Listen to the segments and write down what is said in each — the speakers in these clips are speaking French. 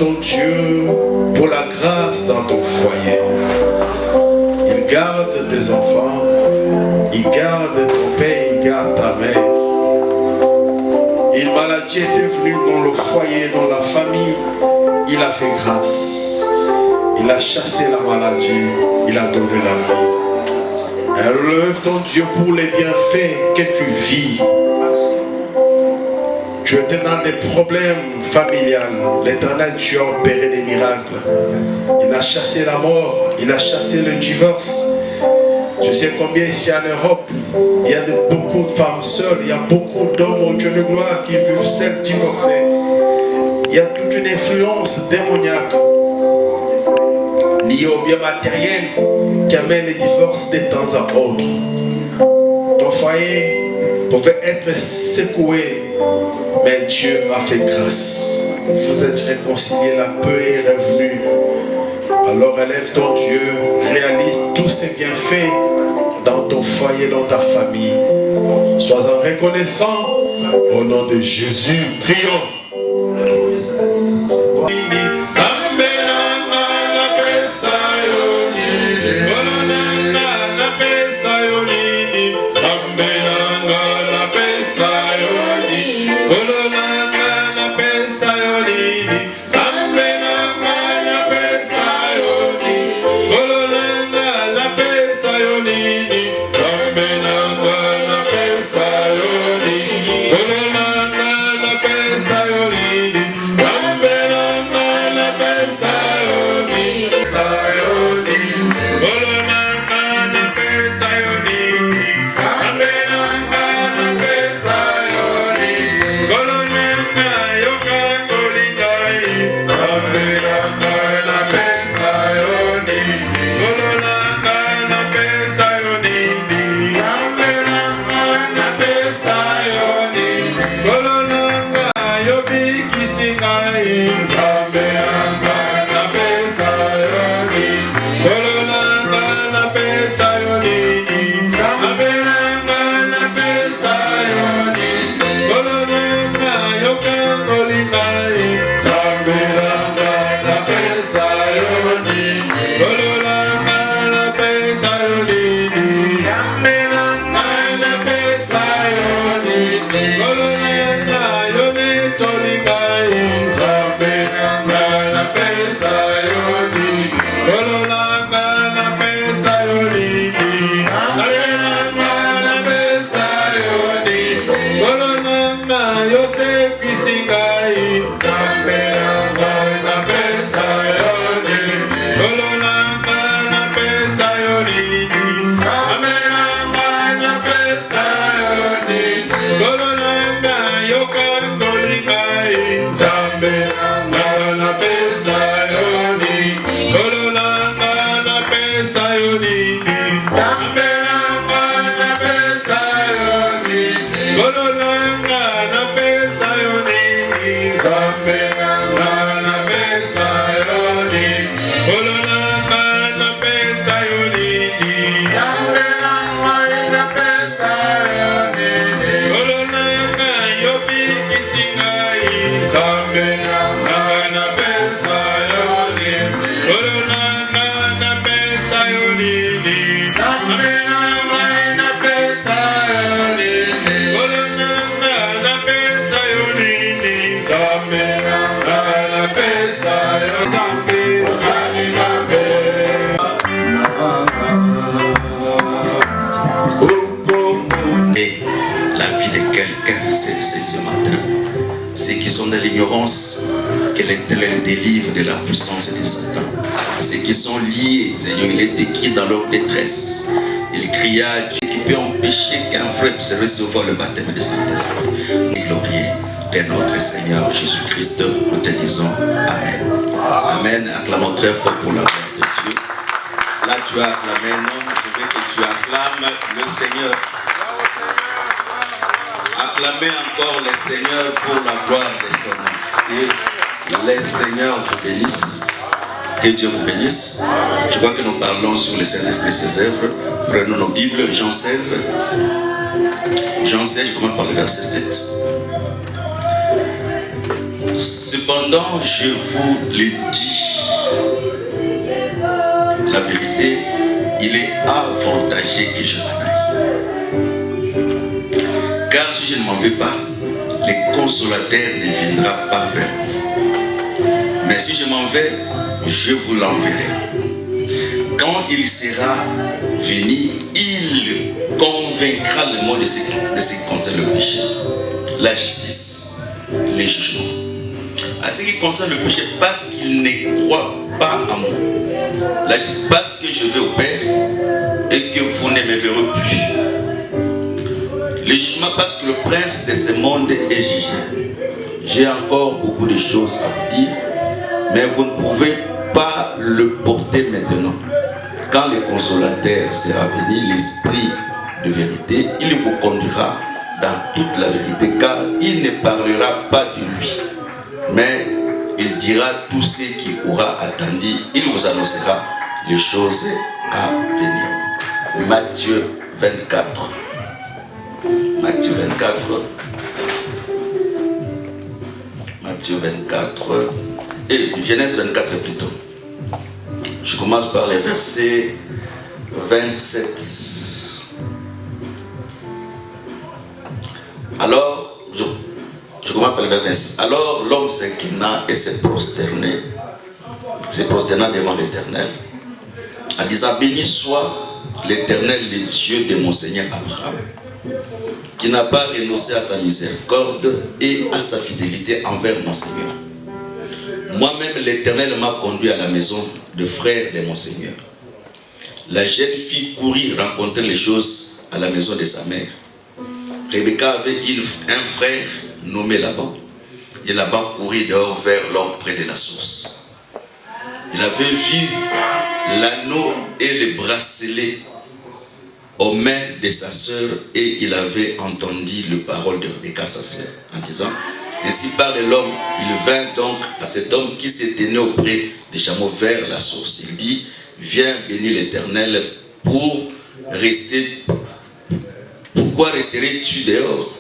ton Dieu pour la grâce dans ton foyer. Il garde tes enfants, il garde ton père, il garde ta mère. Une maladie est venue dans le foyer, dans la famille, il a fait grâce. Il a chassé la maladie, il a donné la vie. Relève ton Dieu pour les bienfaits que tu vis. Tu étais dans des problèmes familiaux. L'Éternel, tu as opéré des miracles. Il a chassé la mort, il a chassé le divorce. Je sais combien ici en Europe, il y a beaucoup de femmes seules, il y a beaucoup d'hommes au Dieu de gloire qui vivent seuls, divorcés. Il y a toute une influence démoniaque liée au bien matériel qui amène les divorces de temps à autre. Ton foyer pouvait être secoué, mais Dieu a fait grâce. Vous êtes réconciliés, la paix est revenue. Alors élève ton Dieu, réalise tous ces bienfaits dans ton foyer, dans ta famille. Sois-en reconnaissant au nom de Jésus. Prions. Que l'Éternel délivre de la puissance de Satan. Ceux qui sont liés, Seigneur, il est écrit dans leur détresse. Il cria à Dieu qui peut empêcher qu'un frère puisse recevoir le baptême de Saint-Esprit. Et glorieux de notre Seigneur Jésus-Christ, nous te disons Amen. Amen. Acclamons très fort pour la gloire de Dieu. Là, tu as acclamé, non? Je veux que tu acclames le Seigneur. Acclamez encore le Seigneur pour la gloire de son nom. Que le Seigneur vous bénisse. Que Dieu vous bénisse. Je crois que nous parlons sur le Saint-Esprit et ses œuvres. Prenons nos Bibles, Jean 16. Jean 16, je commence par le verset 7. Cependant, je vous le dis, la vérité, il est avantageux que je m'en aille. Car si je ne m'en vais pas, le consolateur ne viendra pas vers vous. Mais si je m'en vais, je vous l'enverrai. Quand il sera venu, il convaincra le monde de ce qui concerne le péché, la justice, les jugements. À ce qui concerne le péché, parce qu'il ne croit pas en moi. Là, c'est parce que je vais au Père et que vous ne me verrez plus. Le jugement, parce que le prince de ce monde est jugé. J'ai encore beaucoup de choses à vous dire, mais vous ne pouvez pas le porter maintenant. Quand le consolateur sera venu, l'esprit de vérité, il vous conduira dans toute la vérité, car il ne parlera pas de lui, mais il dira tout ce qu'il aura attendu. Il vous annoncera les choses à venir. Matthieu 24. Matthieu 24. Matthieu 24. Et Genèse 24 plutôt. Je commence par les versets 27. Alors, je commence par le verset 26. Alors l'homme s'inclina et se prosterna devant l'Éternel, en disant: béni soit l'Éternel, le Dieu de mon Seigneur Abraham, qui n'a pas renoncé à sa miséricorde et à sa fidélité envers mon Seigneur. Moi-même, l'Éternel m'a conduit à la maison de frère de mon Seigneur. La jeune fille courut rencontrer les choses à la maison de sa mère. Rebecca avait un frère nommé Laban. Et Laban courut dehors vers l'homme près de la source. Il avait vu l'anneau et le bracelet aux mains de sa sœur, et il avait entendu les paroles de Rebecca, sa sœur, en disant: ainsi parle l'homme. Il vint donc à cet homme qui se tenait auprès des chameaux vers la source. Il dit: viens bénir l'Éternel pour rester. Pourquoi resterais-tu dehors?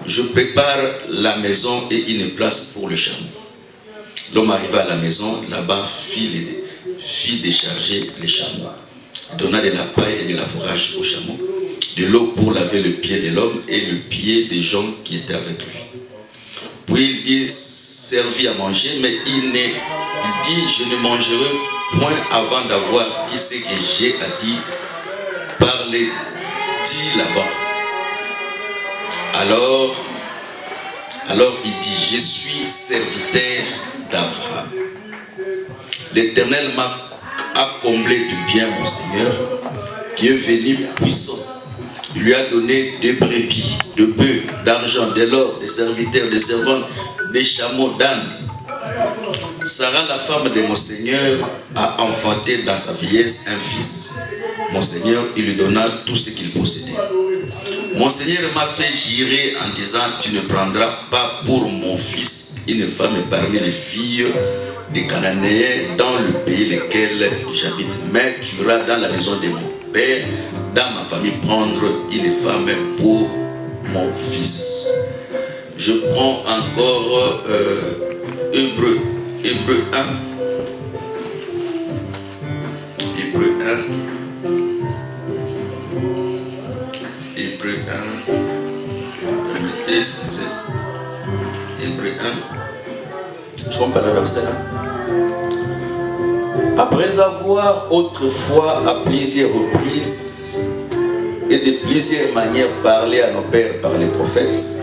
Je prépare la maison et une place pour le chameau. L'homme arriva à la maison, là-bas fit décharger les chameaux. Il donna de la paille et de la fourrage aux chameaux, de l'eau pour laver le pied de l'homme et le pied des gens qui étaient avec lui. Puis il servit à manger, mais il dit: je ne mangerai point avant d'avoir dit ce que j'ai à dire. Parlez-il là-bas. Alors il dit: je suis serviteur d'Abraham. L'Éternel a comblé du bien mon Seigneur, qui est venu puissant. Il lui a donné des brebis, de bœufs, d'argent, de l'or, des serviteurs, des servantes, des chameaux, d'ânes. Sarah, la femme de mon Seigneur, a enfanté dans sa vieillesse un fils. Mon Seigneur, il lui donna tout ce qu'il possédait. Mon Seigneur m'a fait jurer en disant: tu ne prendras pas pour mon fils une femme parmi les filles des Cananéens dans le pays lequel j'habite, mais tu iras dans la maison de mon père, dans ma famille, prendre une femme pour mon fils. Je prends encore Hébreu 1. Hébreu 1. Hébreu 1. Permettez, excusez. Hébreu 1. Je comprends le verset 1. Après avoir autrefois à plusieurs reprises et de plusieurs manières parlé à nos pères par les prophètes,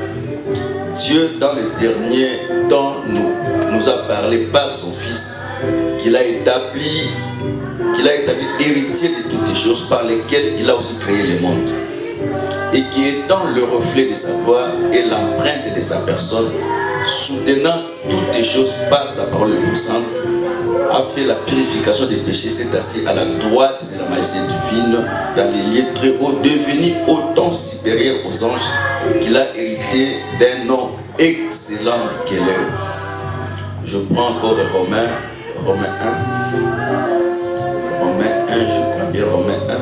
Dieu dans le dernier temps nous a parlé par son Fils, qu'il a établi héritier de toutes les choses, par lesquelles il a aussi créé le monde, et qui étant le reflet de sa gloire et l'empreinte de sa personne, soutenant toutes les choses par sa parole puissante, a fait la purification des péchés, s'est assis à la droite de la majesté divine dans les lieux très hauts, devenu autant supérieur aux anges, qu'il a hérité d'un nom excellent qu'est leur. Je prends encore Romains 1. Romains 1, je crois bien Romains 1.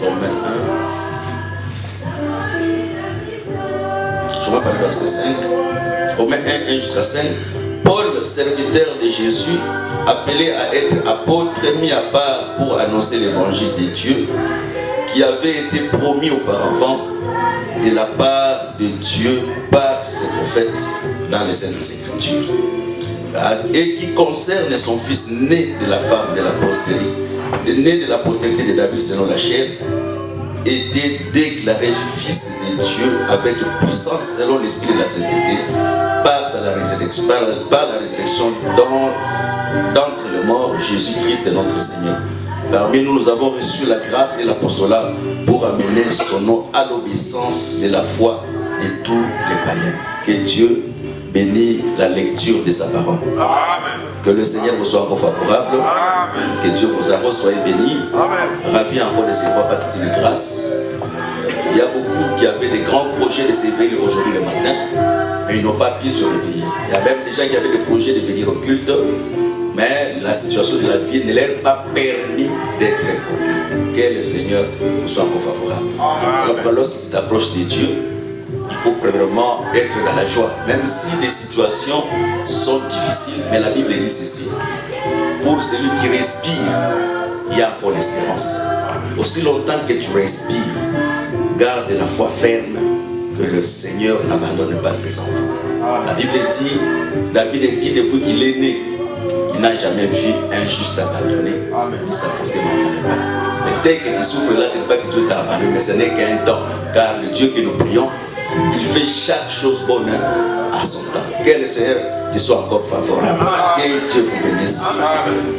Romains 1. Je vais parler verset 5. Romains 1, 1 jusqu'à 5. Paul, serviteur de Jésus, appelé à être apôtre, mis à part pour annoncer l'évangile de Dieu, qui avait été promis auparavant de la part de Dieu par ses prophètes dans les Saintes Écritures, et qui concerne son fils né de la femme de la postérité, né de la postérité de David selon la chair, était déclaré fils de Dieu avec puissance selon l'esprit de la sainteté par la résurrection d'entre les morts, Jésus-Christ notre Seigneur. Parmi nous, nous avons reçu la grâce et l'apostolat pour amener son nom à l'obéissance de la foi de tous les païens. Que Dieu bénisse la lecture de sa parole. Amen. Que le Seigneur vous soit encore favorable. Amen. Que Dieu vous arrose, soyez bénis. Ravi encore de se voir parce que c'est une grâce. Il y a beaucoup qui avaient des grands projets de s'éveiller aujourd'hui le matin, mais ils n'ont pas pu se réveiller. Il y a même des gens qui avaient des projets de venir au culte, mais la situation de la vie ne leur a pas permis d'être au culte. Que le Seigneur vous soit encore favorable. Alors, lorsque tu t'approches de Dieu, il faut premièrement être dans la joie, même si les situations sont difficiles. Mais la Bible dit ceci: pour celui qui respire, il y a encore l'espérance. Aussi longtemps que tu respires, garde la foi ferme que le Seigneur n'abandonne pas ses enfants. La Bible dit, David dit depuis qu'il est né, il n'a jamais vu un juste abandonné, ni sa postérité ne pas. Peut-être que tu souffres là, ce n'est pas que Dieu t'a abandonné, mais ce n'est qu'un temps. Car le Dieu que nous prions, il fait chaque chose bonne à son temps. Que le Seigneur te soit encore favorable. Que Dieu vous bénisse.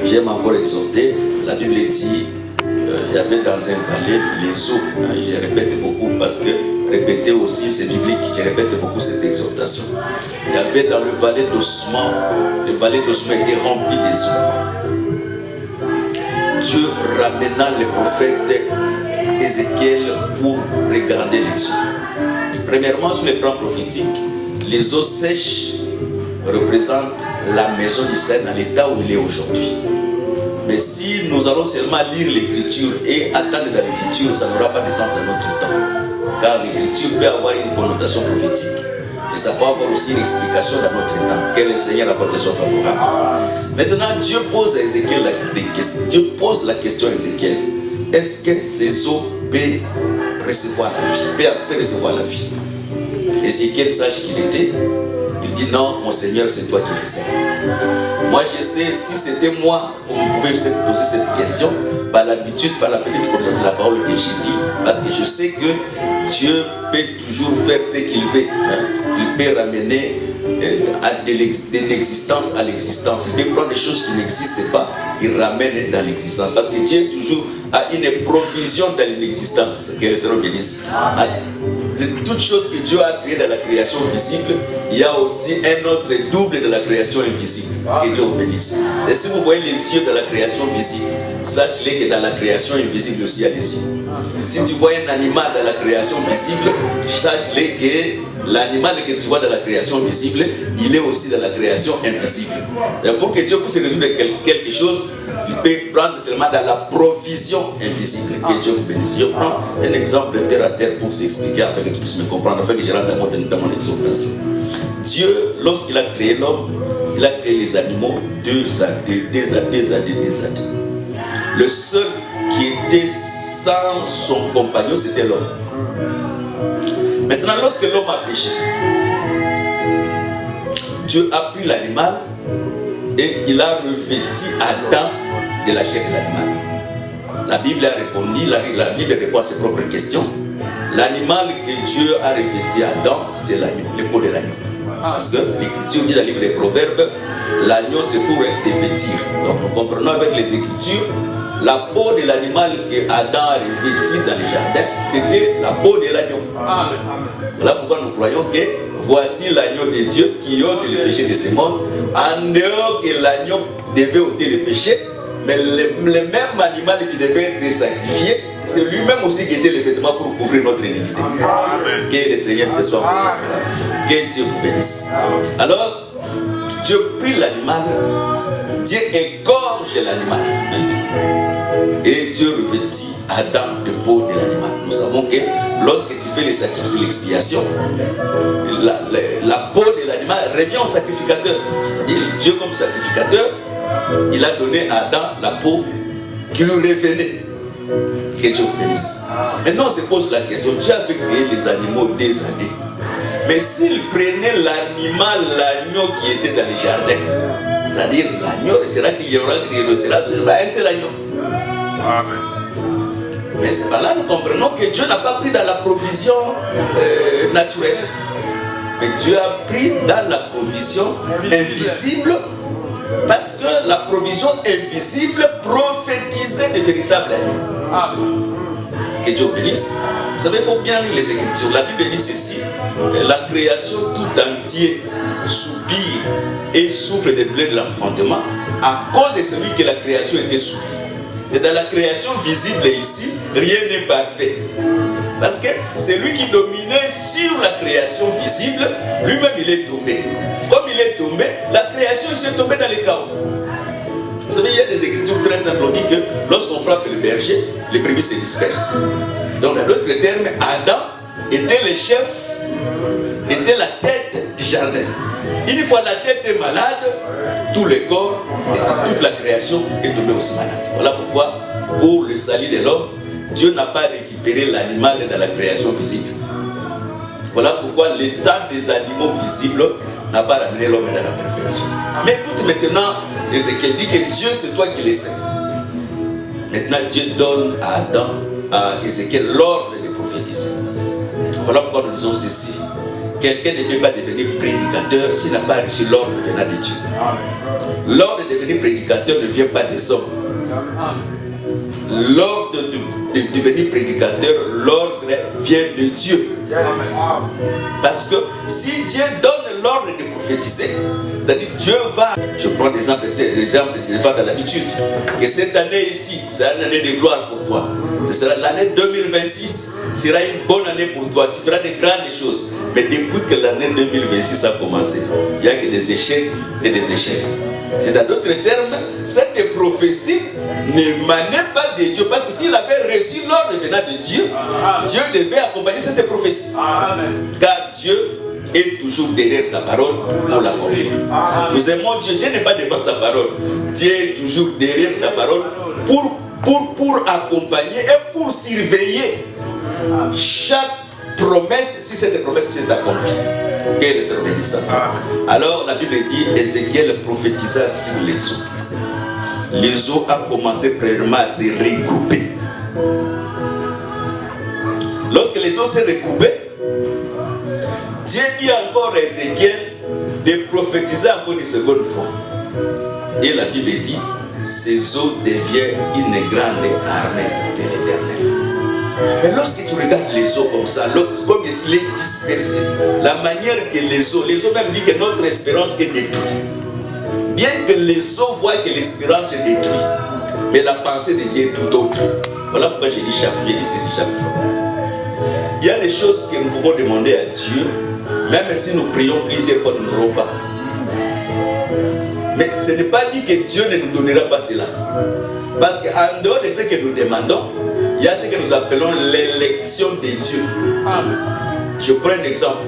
J'aime encore exhorter. La Bible dit, il y avait dans un vallée les eaux. Je répète beaucoup parce que répéter aussi c'est biblique. Je répète beaucoup cette exhortation. Il y avait dans le vallée d'ossements, le vallée d'ossements était rempli des eaux. Dieu ramena le prophète Ézéchiel pour regarder les eaux. Premièrement, sur le plan prophétique, les eaux sèches représentent la maison d'Israël dans l'état où il est aujourd'hui. Mais si nous allons seulement lire l'écriture et attendre dans le futur, ça n'aura pas de sens dans notre temps. Car l'écriture peut avoir une connotation prophétique. Et ça peut avoir aussi une explication dans notre temps. Que le Seigneur apporte soit favorable. Maintenant, Dieu pose à Ézéchiel la question à Ézéchiel. Est-ce que ces eaux peuvent recevoir la vie? Peut recevoir la vie? Ézéchiel sache qu'il était. Il dit non, mon Seigneur, c'est toi qui le sais. Moi, je sais, si c'était moi, on pouvait se poser cette question, par l'habitude, par la petite connaissance de la parole que j'ai dit, parce que je sais que Dieu peut toujours faire ce qu'il veut. Il peut ramener de l'existence à l'existence. Il peut prendre des choses qui n'existent pas, il ramène dans l'existence. Parce que Dieu toujours a une provision dans l'existence. Que le Seigneur bénisse. De toutes choses que Dieu a créées dans la création visible, il y a aussi un autre double de la création invisible. Que Dieu vous bénisse. Et si vous voyez les yeux de la création visible, sachez que dans la création invisible aussi il y a des yeux. Si tu vois un animal dans la création visible, sache-le que l'animal que tu vois dans la création visible, il est aussi dans la création invisible. Et pour que Dieu puisse résoudre quelque chose, il peut prendre seulement dans la provision invisible. Que Dieu vous bénisse. Je prends un exemple de terre à terre pour vous expliquer afin que tu puisses me comprendre, afin que je rentre dans mon exhortation. Dieu, lorsqu'il a créé l'homme, il a créé les animaux deux années. Le seul qui était sans son compagnon, c'était l'homme. Maintenant, lorsque l'homme a péché, Dieu a pris l'animal et il a revêtu Adam de la chair de l'animal. La Bible a répondu, la Bible répond à ses propres questions. L'animal que Dieu a revêtu Adam, c'est l'agneau, le peau de l'agneau. Parce que l'Écriture dit dans le livre des Proverbes, l'agneau c'est pour te vêtir. Donc nous comprenons avec les Écritures, la peau de l'animal que Adam a revêtu dans le jardin, c'était la peau de l'agneau. Voilà pourquoi nous croyons que voici l'agneau de Dieu qui ôte le péché de ce monde. En dehors que l'agneau devait ôter le péché, mais le même animal qui devait être sacrifié, c'est lui-même aussi qui était le vêtement pour couvrir notre iniquité. Que le Seigneur te soit favorable. Que Dieu vous bénisse. Alors, Dieu prit l'animal, Dieu égorge l'animal. Et Dieu revêtit Adam de peau de l'animal. Nous savons que lorsque tu fais les sacrifices et l'expiation, la peau de l'animal revient au sacrificateur. C'est-à-dire Dieu comme sacrificateur, il a donné à Adam la peau qui lui revenait. Que Dieu vous bénisse. Maintenant on se pose la question, Dieu avait créé les animaux des années. Mais s'il prenait l'animal, l'agneau qui était dans le jardin, c'est-à-dire l'agneau, c'est-à-dire qu'il y aura un seul agneau. Mais c'est pas là nous comprenons que Dieu n'a pas pris dans la provision naturelle. Mais Dieu a pris dans la provision invisible, parce que la provision invisible prophétisait de véritables agneaux. Que Dieu bénisse. Vous savez, il faut bien lire les Écritures. La Bible dit ceci: la création tout entière soupire et souffre des blés de l'enfantement à cause de celui que la création était soumise. C'est dans la création visible ici, rien n'est parfait. Parce que c'est lui qui dominait sur la création visible, lui-même il est tombé. Comme il est tombé, la création s'est tombée dans le chaos. Vous savez, il y a des écritures très simples qui disent que lorsqu'on frappe le berger, les brebis se dispersent. Donc, en d'autres termes, Adam était le chef, était la tête du jardin. Une fois la tête est malade, tout le corps, toute la création est tombée aussi malade. Voilà pourquoi, pour le salut de l'homme, Dieu n'a pas récupéré l'animal dans la création visible. Voilà pourquoi le sang des animaux visibles n'a pas ramené l'homme dans la perfection. Mais écoute maintenant, Ézéchiel dit que Dieu c'est toi qui le sais. Maintenant Dieu donne à Adam, à Ézéchiel l'ordre de prophétiser. Voilà pourquoi nous disons ceci: quelqu'un ne peut pas devenir prédicateur s'il n'a pas reçu l'ordre venant de Dieu. L'ordre de devenir prédicateur ne vient pas des hommes. L'ordre de devenir prédicateur, l'ordre vient de Dieu. Parce que si Dieu donne l'ordre de prophétiser, c'est-à-dire Dieu va, je prends des exemples de l'habitude, que cette année ici, c'est une année de gloire pour toi. Ce sera l'année 2026, sera une bonne année pour toi. Tu feras de grandes choses. Mais depuis que l'année 2026 a commencé, il n'y a que des échecs et des échecs. C'est dans d'autres termes, cette prophétie n'émanait pas de Dieu. Parce que s'il avait reçu l'ordre venant de Dieu, Dieu devait accompagner cette prophétie. Car Dieu est toujours derrière sa parole pour l'accomplir. Nous aimons Dieu. Dieu n'est pas devant sa parole. Dieu est toujours derrière sa parole pour accompagner et pour surveiller chaque promesse, si cette promesse s'est accomplie. Quel est le bénissant. Alors la Bible dit, Ézéchiel prophétisa sur les eaux. Les eaux ont commencé premièrement à se regrouper. Lorsque les eaux se regroupées, Dieu dit encore à Ézéchiel de prophétiser encore une seconde fois. Et la Bible dit, ces eaux deviennent une grande armée de l'Éternel. Mais lorsque tu regardes les eaux comme ça, comme il est dispersé, la manière que les eaux même disent que notre espérance est détruite. Bien que les eaux voient que l'espérance est détruite, mais la pensée de Dieu est tout autre. Voilà pourquoi j'ai dit chaque fois, chaque fois. Il y a des choses que nous pouvons demander à Dieu, même si nous prions plusieurs fois, nous n'aurons pas. Mais ce n'est pas dit que Dieu ne nous donnera pas cela. Parce qu'en dehors de ce que nous demandons, il y a ce que nous appelons l'élection de Dieu. Je prends un exemple.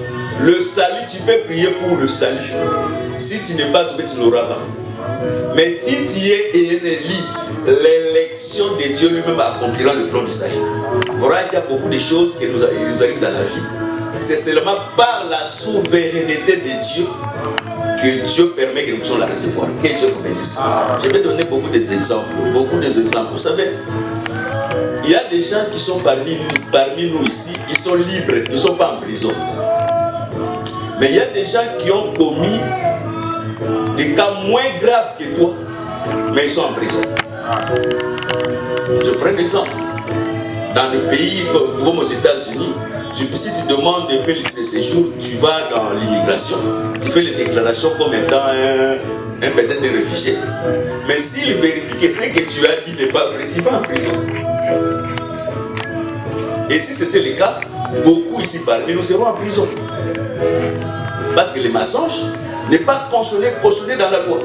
Le salut, tu peux prier pour le salut. Si tu n'es pas sauvé, tu n'auras pas. Mais si tu es élu, l'élection de Dieu lui-même accomplira le plan du salut. Voilà qu'il y a beaucoup de choses qui nous arrivent dans la vie. C'est seulement par la souveraineté de Dieu que Dieu permet que nous puissions la recevoir. Que Dieu vous bénisse. Je vais donner beaucoup d'exemples. Vous savez, il y a des gens qui sont parmi nous ici, ils sont libres, ils ne sont pas en prison. Mais il y a des gens qui ont commis des cas moins graves que toi, mais ils sont en prison. Je prends un exemple. Dans le pays comme aux États-Unis, si tu demandes un permis de séjour, tu vas dans l'immigration, tu fais les déclarations comme étant un peut-être des réfugiés. Mais s'il vérifie que ce que tu as dit n'est pas vrai, tu vas en prison. Et si c'était le cas, beaucoup ici parmi nous seront en prison. Parce que le mensonge n'est pas cautionné dans la loi.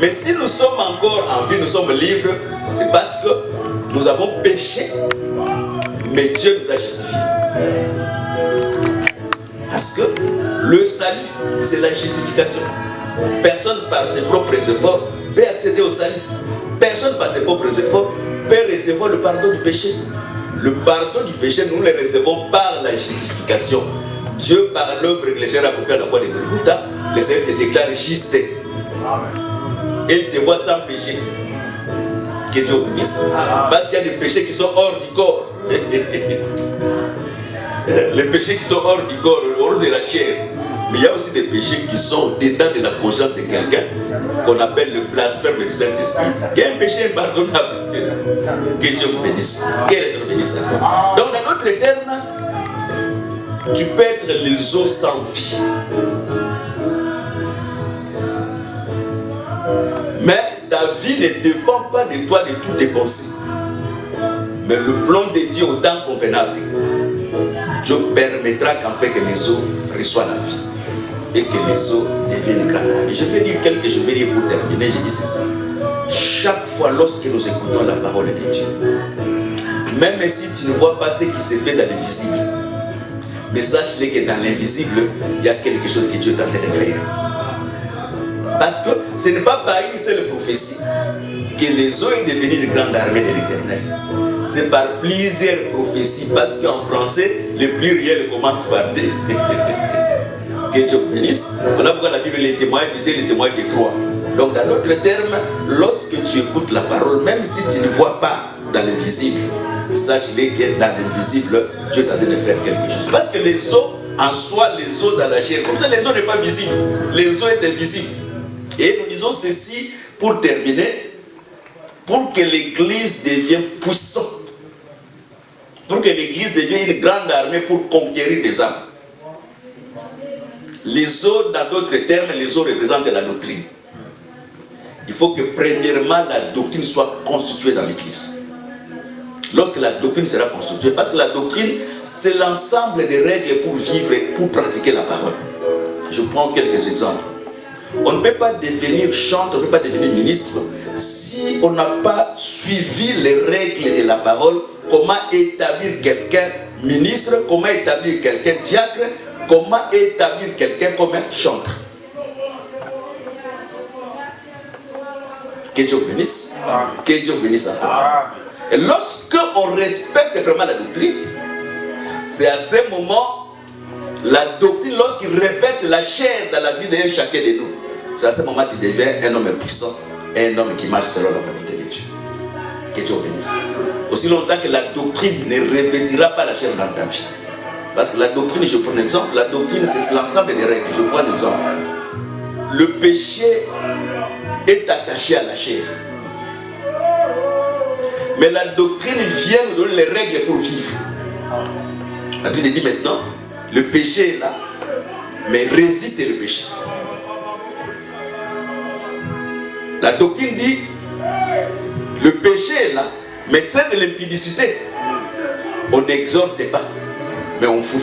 Mais si nous sommes encore en vie, nous sommes libres, c'est parce que Nous avons péché, mais Dieu nous a justifiés. Parce que le salut, c'est la justification. Personne par ses propres efforts peut accéder au salut. Personne par ses propres efforts peut recevoir le pardon du péché. Le pardon du péché, nous le recevons par la justification. Dieu, par l'œuvre que le Seigneur a accomplie à la croix de Golgotha, le Seigneur te déclare juste. Et il te voit sans péché. Que Dieu vous bénisse. Parce qu'il y a des péchés qui sont hors du corps. Les péchés qui sont hors du corps, hors de la chair. Mais il y a aussi des péchés qui sont dedans de la conscience de quelqu'un, qu'on appelle le blasphème du Saint-Esprit, qui est un péché impardonnable. Que Dieu vous bénisse. Que le Seigneur bénisse encore. Donc, dans d'autres termes, tu peux être les eaux sans vie. Mais ta vie ne dépend pas de toi, de toutes tes pensées. Mais le plan de Dieu au temps convenable, Dieu permettra qu'en fait que les eaux reçoivent la vie et que les eaux deviennent grandes. Et je vais dire pour terminer, je dis ceci. Chaque fois lorsque nous écoutons la parole de Dieu, même si tu ne vois pas ce qui se fait dans l'invisible, mais sache-le que dans l'invisible, il y a quelque chose que Dieu est en train de faire. Parce que ce n'est pas par une seule prophétie que les eaux sont devenues une grande armée de l'Éternel. C'est par plusieurs prophéties, parce qu'en français, le pluriel commence par D. Que Dieu vous bénisse. Voilà pourquoi la Bible les témoigne de deux, les témoigne de trois. Donc, dans d'autres termes, lorsque tu écoutes la parole, même si tu ne vois pas dans l'invisible, sache-le que dans l'invisible, Dieu t'a de faire quelque chose. Parce que les eaux, en soi, les eaux dans la chair, comme ça, les eaux n'est pas visible. Les eaux est invisible. Et nous disons ceci pour terminer, pour que l'Église devienne puissante, pour que l'Église devienne une grande armée pour conquérir des âmes. Les eaux, dans d'autres termes, les eaux représentent la doctrine. Il faut que premièrement la doctrine soit constituée dans l'Église. Lorsque la doctrine sera constituée, parce que la doctrine, c'est l'ensemble des règles pour vivre et pour pratiquer la parole. Je prends quelques exemples. On ne peut pas devenir chanteur, on ne peut pas devenir ministre si on n'a pas suivi les règles de la parole. Comment établir quelqu'un ministre, comment établir quelqu'un diacre, comment établir quelqu'un comme un chanteur. Que Dieu vous bénisse. Que Dieu vous bénisse encore. Et lorsque on respecte vraiment la doctrine, c'est à ce moment, la doctrine, lorsqu'il revête la chair dans la vie de chacun de nous, c'est à ce moment que tu deviens un homme puissant, un homme qui marche selon la volonté de Dieu. Que Dieu vous bénisse. Aussi longtemps que la doctrine ne revêtira pas la chair dans ta vie. Parce que la doctrine, je prends un exemple, la doctrine c'est l'ensemble des règles. Je prends un exemple. Le péché est attaché à la chair. Mais la doctrine vient nous donner les règles pour vivre. La doctrine dit maintenant, le péché est là, mais résistez le péché. La doctrine dit, le péché est là, mais c'est de l'impudicité. On n'exhorte pas, mais on fouille.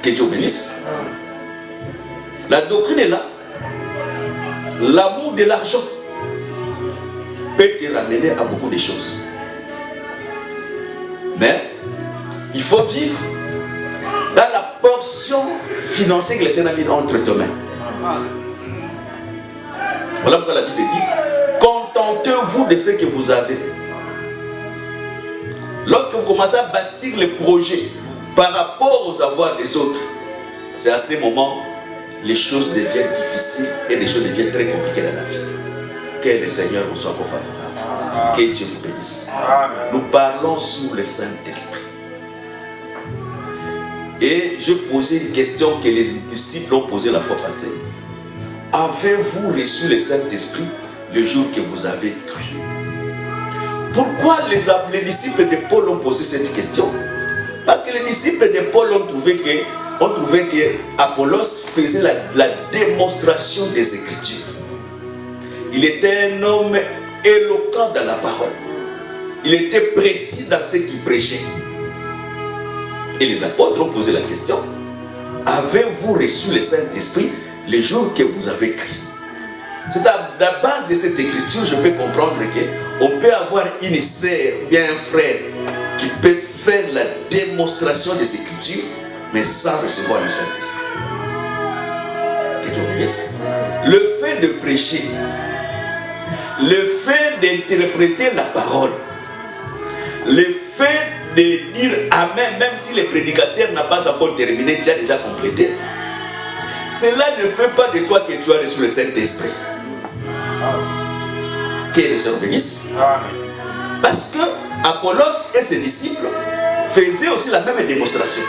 Que Dieu bénisse. La doctrine est là. L'amour de l'argent peut te ramener à beaucoup de choses. Mais il faut vivre dans la portion financière que le Seigneur a mis entre tes mains. Voilà pourquoi la Bible dit, contentez-vous de ce que vous avez. Lorsque vous commencez à bâtir les projets par rapport aux avoirs des autres, c'est à ce moment les choses deviennent difficiles et les choses deviennent très compliquées dans la vie. Que le Seigneur vous soit encore favorable. Que Dieu vous bénisse. Nous parlons sous le Saint-Esprit. Et je posais une question que les disciples ont posée la fois passée. Avez-vous reçu le Saint-Esprit le jour que vous avez cru? Pourquoi les disciples de Paul ont posé cette question? Parce que les disciples de Paul ont trouvé que Apollos faisait la démonstration des Écritures. Il était un homme éloquent dans la parole. Il était précis dans ce qu'il prêchait. Et les apôtres ont posé la question, avez-vous reçu le Saint-Esprit les jours que vous avez cru? C'est à la base de cette écriture, je peux comprendre qu'on peut avoir une sœur ou bien un frère qui peut faire la démonstration des écritures, mais sans recevoir le Saint-Esprit. Que Dieu bénisse. Le fait de prêcher, le fait d'interpréter la parole, le fait de dire Amen, même si le prédicateur n'a pas encore terminé, tu as déjà complété. Cela ne fait pas de toi que tu as reçu le Saint-Esprit. Que le Seigneur bénisse. Parce que Apollos et ses disciples faisaient aussi la même démonstration.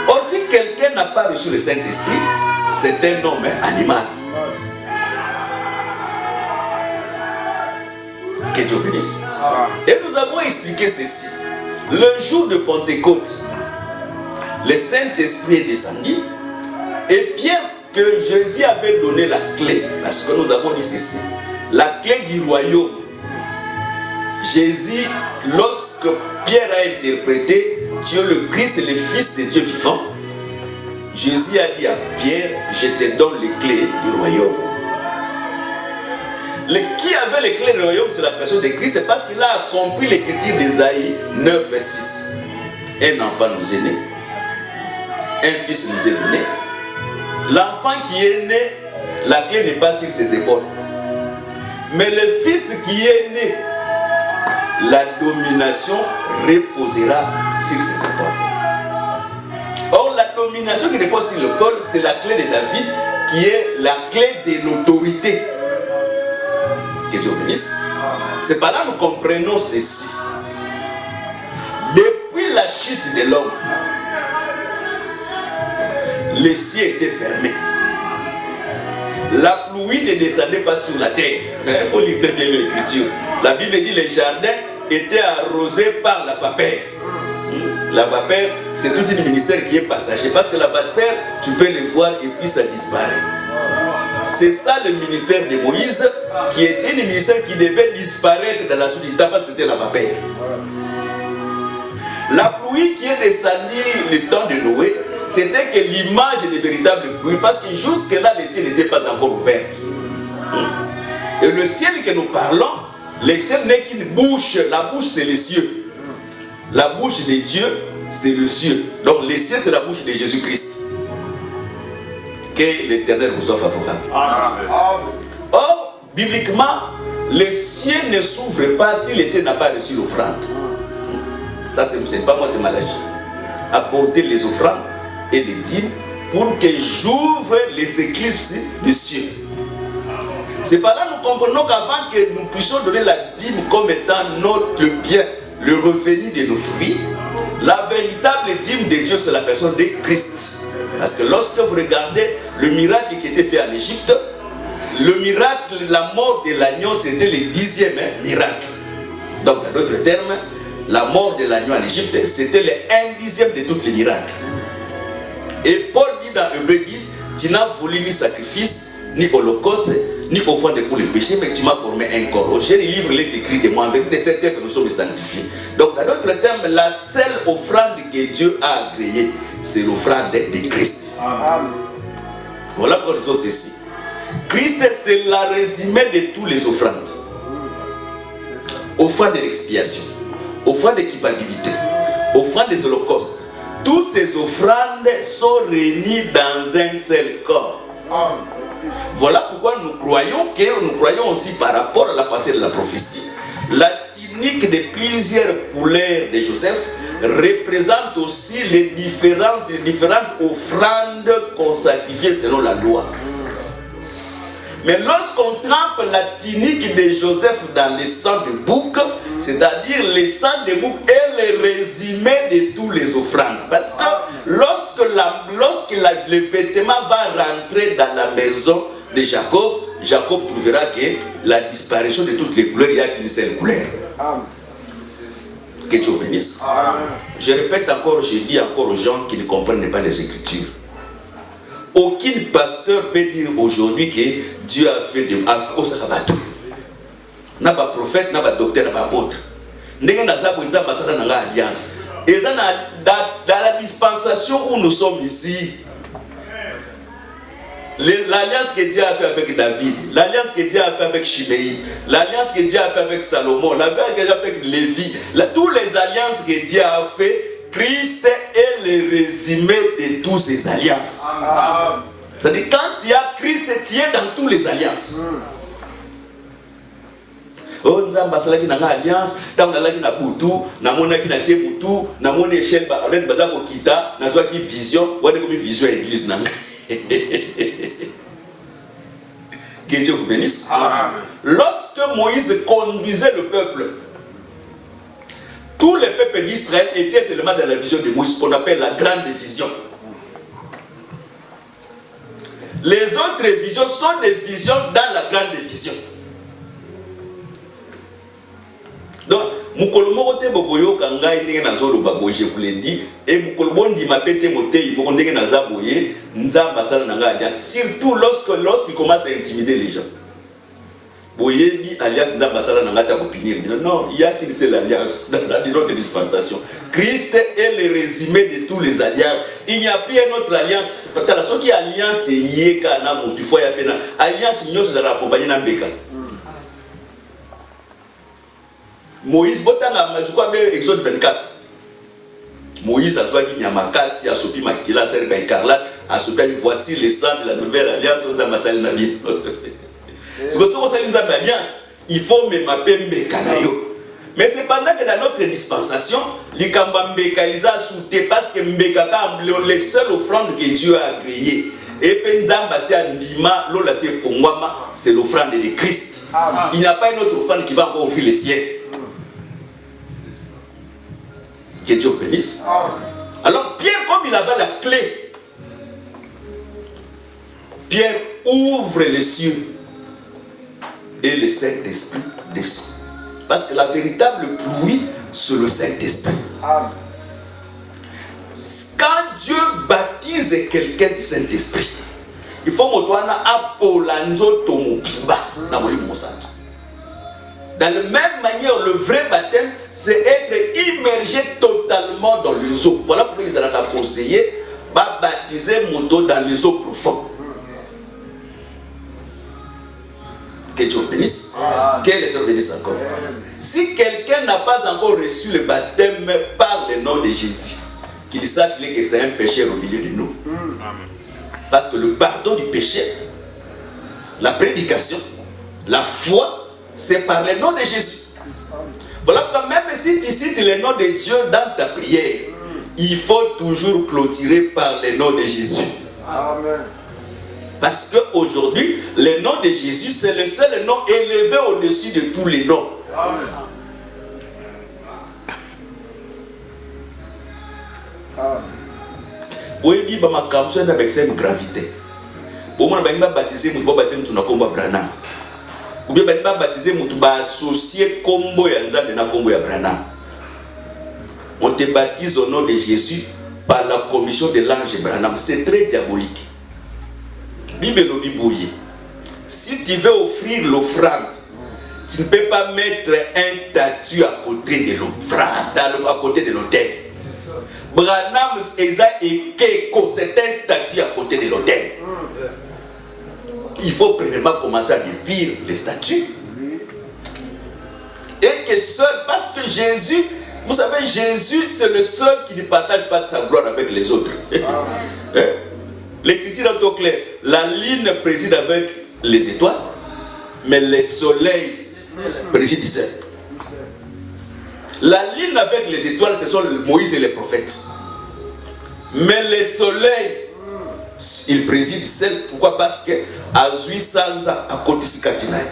Or, si quelqu'un n'a pas reçu le Saint-Esprit, c'est un homme animal. Que Dieu bénisse. Et nous avons expliqué ceci. Le jour de Pentecôte, le Saint-Esprit est descendu. Et bien que Jésus avait donné la clé, parce que nous avons dit ceci, la clé du royaume. Jésus, lorsque Pierre a interprété, tu es le Christ, le Fils de Dieu vivant, Jésus a dit à Pierre, je te donne les clés du royaume. Qui avait les clés du royaume, c'est la personne de Christ, parce qu'il a accompli l'écriture d'Ésaïe 9, 6. Un enfant nous est né, un fils nous est donné. L'enfant qui est né, la clé n'est pas sur ses épaules. Mais le fils qui est né, la domination reposera sur ses épaules. Or, la domination qui repose sur l'épaule, c'est la clé de David, qui est la clé de l'autorité. Que Dieu bénisse. C'est par là que nous comprenons ceci. Depuis la chute de l'homme, les cieux étaient fermés. La pluie ne descendait pas sur la terre. Il faut lire très bien l'écriture. La Bible dit que les jardins étaient arrosés par la vapeur. La vapeur, c'est tout un ministère qui est passager. Parce que la vapeur, tu peux le voir et puis ça disparaît. C'est ça le ministère de Moïse, qui était un ministère qui devait disparaître dans la suite du temps, parce que c'était la vapeur. La pluie qui est descendue le temps de Noé, c'était que l'image de véritable pluie, parce que jusque-là, le ciel n'était pas encore ouvert. Et le ciel que nous parlons, le ciel n'est qu'une bouche. La bouche, c'est les cieux. La bouche de Dieu, c'est le ciel. Donc, le ciel, c'est la bouche de Jésus-Christ. Que l'Éternel vous soit favorable. Amen. Or, bibliquement, le ciel ne s'ouvre pas si le ciel n'a pas reçu l'offrande. Ça, c'est pas moi, c'est Malachie. Apporter les offrandes et les dîmes pour que j'ouvre les éclipses du ciel. C'est par là que nous comprenons qu'avant que nous puissions donner la dîme comme étant notre bien, le revenu de nos fruits, la véritable dîme de Dieu, c'est la personne de Christ. Parce que lorsque vous regardez le miracle qui était fait en Égypte, le miracle, la mort de l'agneau, c'était le 10e miracle. Donc, en d'autres termes, la mort de l'agneau en Égypte, c'était le 1/10 de tous les miracles. Et Paul dit dans Hébreux 10, tu n'as voulu ni sacrifice, ni holocauste, ni offrande pour le péché, mais tu m'as formé un corps. J'ai le livre, il est écrit de moi, avec cette œuvre, nous sommes sanctifiés. Donc, dans d'autres termes, la seule offrande que Dieu a agréée, c'est l'offrande de Christ. Voilà pourquoi nous disons ceci. Christ, c'est le résumé de toutes les offrandes. Offrande de l'expiation, offrande de culpabilité, offrande des holocaustes. Toutes ces offrandes sont réunies dans un seul corps. Voilà pourquoi nous croyons aussi par rapport à la passée de la prophétie. La tunique de plusieurs couleurs de Joseph représente aussi les différentes offrandes qu'on sacrifiait selon la loi. Mais lorsqu'on trempe la tunique de Joseph dans le sang de bouc, c'est-à-dire le sang de bouc est le résumé de tous les offrandes. Parce que lorsque le vêtement va rentrer dans la maison de Jacob, Jacob trouvera que la disparition de toutes les couleurs, il n'y a qu'une seule couleur. Que Dieu bénisse. Je répète encore, je dis encore aux gens qui ne comprennent pas les Écritures. Aucun pasteur peut dire aujourd'hui que Dieu a fait au Sakabato. N'a pas prophète, n'a pas docteur, n'a pas apôtre. Et dans la dispensation où nous sommes ici, L'alliance que Dieu a fait avec David, l'alliance que Dieu a fait avec Chiméi, l'alliance que Dieu a fait avec Salomon, l'alliance que Dieu a fait avec Lévi, toutes les alliances que Dieu a fait, Christ est le résumé de toutes ces alliances. C'est-à-dire quand il y a Christ, tu es dans toutes les alliances. Oh, nzamba salaki na alliance, tant nalaki na butu, na monaki na tie butu, na moni échelle ba len baza ko kita, na zwa ki vision, wade comme vision église nanga. Que Dieu vous bénisse. Lorsque Moïse conduisait le peuple, tous les peuples d'Israël étaient seulement dans la vision de Moïse, qu'on appelle la grande vision. Les autres visions sont des visions dans la grande vision. Donc, je vous l'ai dit, et surtout lorsqu'il commence à intimider les gens. Non, il y a qu'une seule alliance dans notre dispensation. Christ est le résumé de toutes les alliances. Il n'y a plus une autre alliance. Ce qui est alliance, c'est alliance, c'est accompagner Nambeka. Moïse, je crois bien Exode 24. Moïse a dit Nyamakati, a sopi Makila, Serba Écarlate, a sopi voici les sangs de la nouvelle alliance. C'est pour ça qu'on s'allie dans l'alliance. Il faut me mapper Mbekanayo. Mais c'est pendant que dans notre dispensation, les Kamba Mbekaliza soute parce que Mbekaka, les seules offrandes que Dieu a créées. Et Penzamba c'est Andima, Lola c'est Fongwama, c'est l'offrande de Christ. Il n'y a pas une autre offrande qui va encore offrir les siens. Que Dieu bénisse. Alors Pierre, comme il avait la clé, Pierre ouvre les cieux et le Saint-Esprit descend. Parce que la véritable pluie, c'est le Saint-Esprit. Quand Dieu baptise quelqu'un du Saint-Esprit, il faut que tu aies dans la même manière, le vrai baptême, c'est être immergé totalement dans les eaux. Voilà pourquoi ils ont conseillé de baptiser moto dans les eaux profondes. Que Dieu bénisse. Que les sœurs bénissent encore. Si quelqu'un n'a pas encore reçu le baptême par le nom de Jésus, qu'il sache que c'est un pécheur au milieu de nous. Parce que le pardon du péché, la prédication, la foi, c'est par le nom de Jésus. Voilà pourquoi même si tu cites le nom de Dieu dans ta prière, il faut toujours clôturer par le nom de Jésus. Amen. Parce qu'aujourd'hui, le nom de Jésus, c'est le seul nom élevé au-dessus de tous les noms. Amen. Oui, il y a avec cette gravité. Pour moi, je vais baptiser, je vais baptiser Branham. Ou bien je vais baptiser, je vais associer Kombo et Kombo et Branham. On te baptise au nom de Jésus par la commission de l'ange Branham. C'est très diabolique. Si tu veux offrir l'offrande, tu ne peux pas mettre un statut à côté de l'offrande, à côté de l'autel. Branham Eza et Keko, c'est un statut à côté de l'autel. Il faut premièrement commencer à détruire les statuts. Et que seul, parce que Jésus, vous savez, Jésus c'est le seul qui ne partage pas sa gloire avec les autres. L'écriture est au clair. La lune préside avec les étoiles, mais le soleil préside du ciel. La lune avec les étoiles, ce sont Moïse et les prophètes. Mais le soleil, il préside ciel. Pourquoi? Parce que Azui Sanza a côté Sikatinai.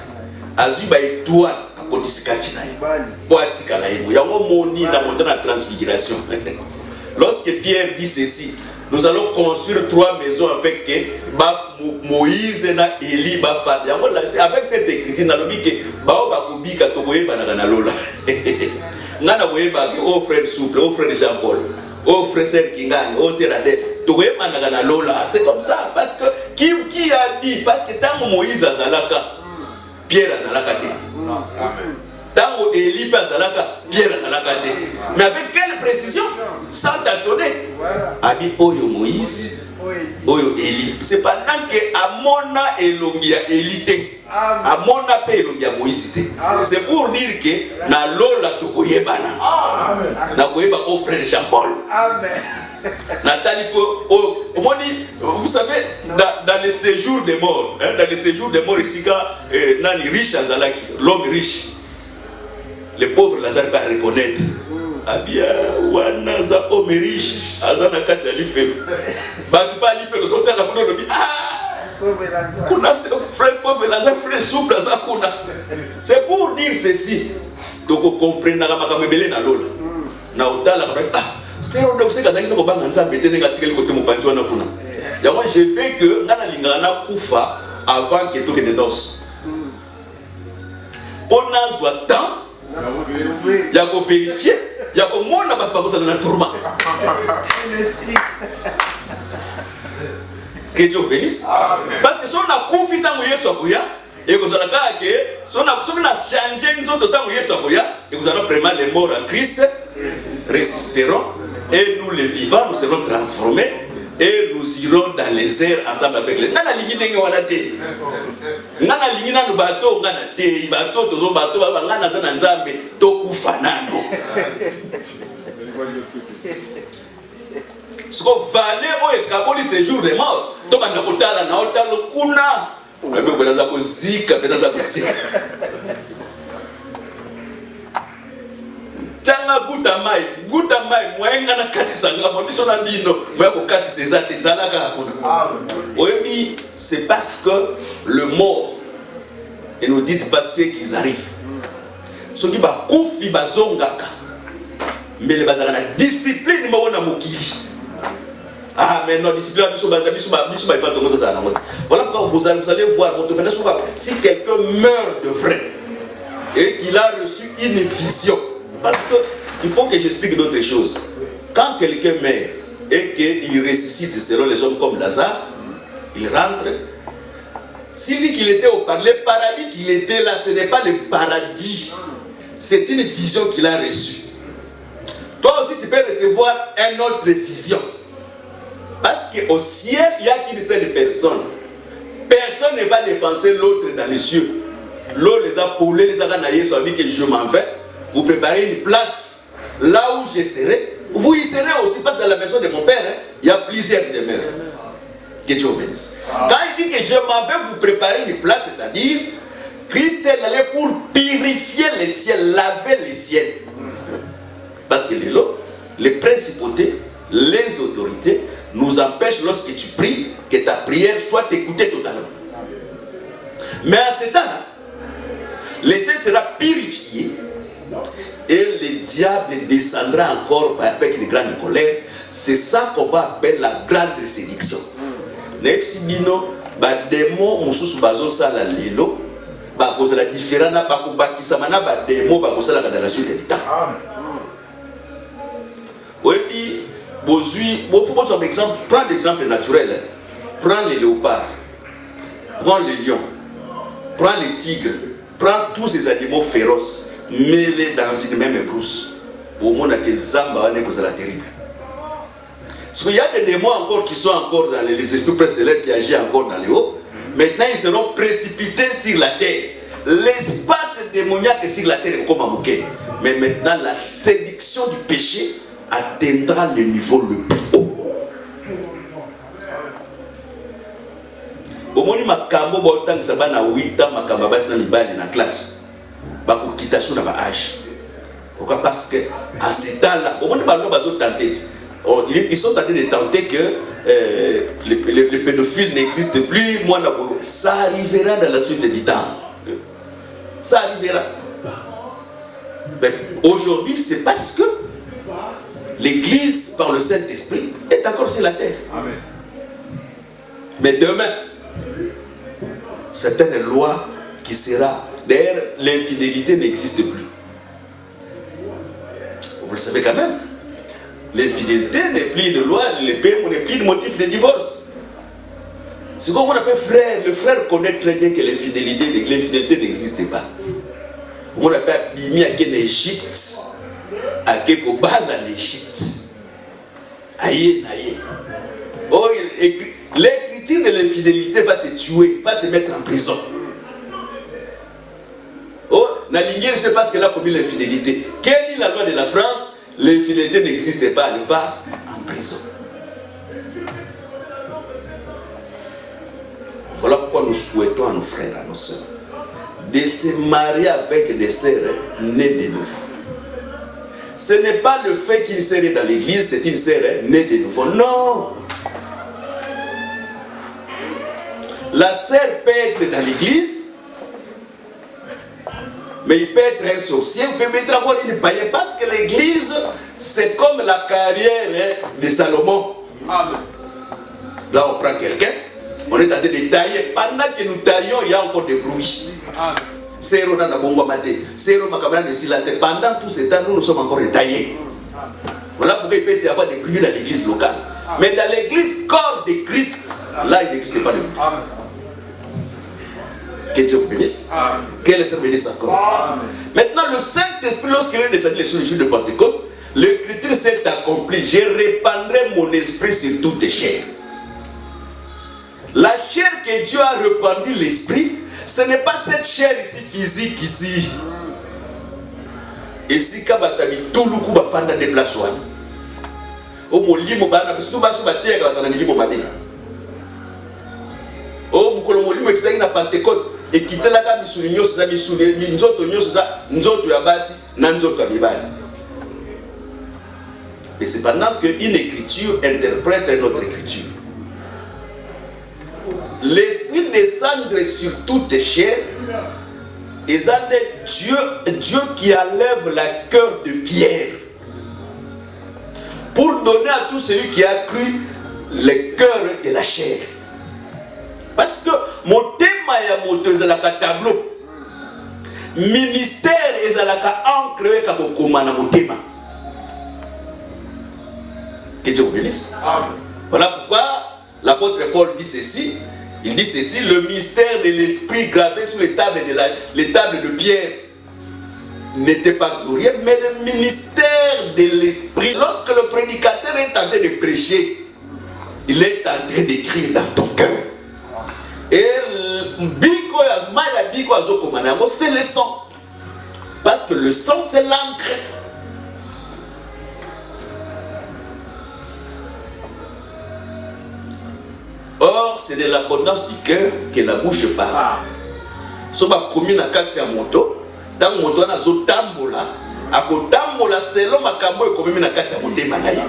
Azui ba étoile a côté Sikatinai. Poatika la ego. Yango moni na montagne de transfiguration. Lorsque Pierre dit ceci, nous allons construire 3 maisons avec Moïse et Élie. Avec cette écriture, nous allons dire que oh frère Souple, oh frère Jean-Paul, oh frère Kingani, oh frère Adèle, c'est comme ça. Parce que qui a dit? Parce que tant Moïse a Zalaka, Pierre a Zalaka. Tant Élie a Zalaka, Pierre a Zalaka. Mais avec quelle précision? Sans t'attendre. A dit Oyo Moïse, Oyo Eli. C'est pendant que Amona Elongia Elite. Amona pe Elongia Moïse. C'est pour dire que na lola tokoyebana. Na koyeba au frère Jean-Paul. Amen. Nathalie, vous savez, dans le séjour des morts, dans le séjour des morts ici, quand Nani riche Azalaki, l'homme riche, les pauvres Lazare va reconnaître. Ah bien, Wanaza homme riche, Azana Katia Lifelo. Batuba Lifelo, son temps la boule de ah, Kuna frère pauvre Lazare, frère souple Azakuna. C'est pour dire ceci. Donc on comprend na makamebele na lola. Na otala ah. C'est on sait que ça ne peut pas nous embêter négativement côté mon panzi wana kuna. Ya moi j'ai fait que ngana lingana kufa avant que tout que de noces. On a soit temps. Ya ko vérifier, ya ko mona ba pas ça dans tourma. Que Dieu bénisse. Parce que si on a confié tant Yesu akuya et que ça n'a pas que si on a changé nous autres tant Yesu akuya et que nous allons prendre les morts en Christ résisteront. Et nous les vivants, nous serons transformés et nous irons dans les airs ensemble avec les. Nana lingine wanate. Nana lingine no bateau ngana te bateau tozo bateau baba ngana za nzambe tokufa nano. Ce qu'on valait au ekaboli séjour de mort. Donc on a kotala na otalo kuna. Ebe benaza kozika benaza kozika. Tanga gutamai mwenga na kati sanga mobiso na bino moya ko kati sezate zalaka hakuna. Oyebi c'est parce que le mort et nous dites pas ce qu'ils arrivent. Ce qui ba kufi bazongaka. Mbele bazaka na discipline mo na mokili. Ah mais non discipline biso ba fa to za na moto. Voilà pourquoi vous allez voir votre si quelqu'un meurt de vrai et qu'il a reçu une vision. Parce qu'il faut que j'explique d'autres choses. Quand quelqu'un meurt et qu'il ressuscite selon les hommes comme Lazare, il rentre. S'il dit qu'il était au paradis, le paradis qu'il était là, ce n'est pas le paradis. C'est une vision qu'il a reçue. Toi aussi, tu peux recevoir une autre vision. Parce qu'au ciel, il n'y a qu'une seule personne. Personne ne va défoncer l'autre dans les cieux. L'autre les a poulés, les a ganaillés, soit dit que je m'en vais. Vous préparez une place là où je serai. Vous y serez aussi, parce que dans la maison de mon père, il y a plusieurs demeures. Que Dieu bénisse. Quand il dit que je m'en vais vous préparer une place, c'est-à-dire, Christ est allé pour purifier les ciels, laver les ciels. Parce que les principautés, les autorités nous empêchent, lorsque tu pries, que ta prière soit écoutée totalement. Mais à ce temps-là, le ciel sera purifié. Et le diable descendra encore avec une grande colère. C'est ça qu'on va appeler la grande séduction. Nepsibino, ba démon mususu bazo sala lelo, ba kozala différent na ba kubakisa mana ba démon ba kozala dans la suite du temps. Oui, bozui, bon faut prendre exemple, prends l'exemple naturel. Prends les léopards, prends les lions, prends les tigres, prends tous ces animaux féroces. Mêlés dans une même brousse. Pour moi, que Zamba va être terrible. Parce qu'il y a des démons encore qui sont encore dans les esprits presque de l'air qui agissent encore dans les hauts. Maintenant, ils seront précipités sur la terre. L'espace démoniaque sur la terre est comme un bouquet. Mais maintenant, la séduction du péché atteindra le niveau le plus haut. Au moment où Makambo Botan Sabana 8 ans, Makamba Bas dans l'Ibali dans la classe. Pourquoi? Parce que à ce temps-là, ils sont tentés de tenter que les pédophiles n'existent plus. Ça arrivera dans la suite du temps. Ça arrivera. Mais aujourd'hui, c'est parce que l'Église, par le Saint-Esprit, est encore sur la terre. Amen. Mais demain, c'est une loi qui sera. D'ailleurs, l'infidélité n'existe plus. Vous le savez quand même. L'infidélité n'est plus une loi, n'est plus de motif de divorce. C'est comme on appelle frère. Le frère connaît très bien que l'infidélité n'existe pas. On appelle Bimi à l'Égypte, à Kekoba dans l'Égypte. Aïe, aïe. Oh, l'écriture de l'infidélité va te tuer, va te mettre en prison. Oh, Nalingé, c'est parce qu'elle a commis l'infidélité. Quelle est la loi de la France? L'infidélité n'existe pas, elle va en prison. Voilà pourquoi nous souhaitons à nos frères, à nos sœurs, de se marier avec des sœurs nées de nouveau. Ce n'est pas le fait qu'il serait dans l'église, c'est une sœur née de nouveau. Non! La sœur peut être dans l'église, mais il peut être un sorcier, il peut être encore une païenne, parce que l'église, c'est comme la carrière de Salomon. Amen. Là, on prend quelqu'un, on est en train de tailler. Pendant que nous taillons, il y a encore des bruits. C'est pendant tout ce temps, nous sommes encore taillés. Voilà pourquoi il peut y avoir des bruits dans l'église locale. Mais dans l'église corps de Christ, là, il n'existe pas de bruit. Que Dieu vous bénisse. Que le Seigneur bénisse encore. Maintenant, le Saint-Esprit, lorsqu'il est descendu sur le jour de Pentecôte, l'écriture s'est accomplie. Je répandrai mon esprit sur toutes les chairs. La chair que Dieu a répandu l'esprit, ce n'est pas cette chair ici physique ici. Et si kabatabi tout le coup va faire des places. Au molimo bana parce que tout va se battre avec la nigi bombarder. Au mukolo molimo qui na Pentecôte et qui te la ka misunyo sa misune minzoto nyoso za nzoto ya basi na nzoto ya bibali. Et c'est pendant qu'une écriture interprète une autre écriture. L'esprit descendre sur toutes les chairs et ça Dieu qui enlève la cœur de pierre pour donner à tout celui qui a cru le cœur de la chair. Parce que mon thème est un tableau. Ministère est un encre comme mon thème. Que Dieu vous bénisse. Voilà pourquoi l'apôtre Paul dit ceci. Il dit ceci, le mystère de l'esprit gravé sur les tables de pierre n'était pas glorieux, mais le ministère de l'esprit. Lorsque le prédicateur est en train de prêcher, il est en train d'écrire dans ton cœur. Et c'est le sang. Parce que le sang, c'est l'encre. Or, c'est de l'abondance du cœur que la bouche parle. Si on a commis la carte à moto, tant que moto a zotambola, à kotambola, c'est l'homme qui a commis la carte à monter manaï.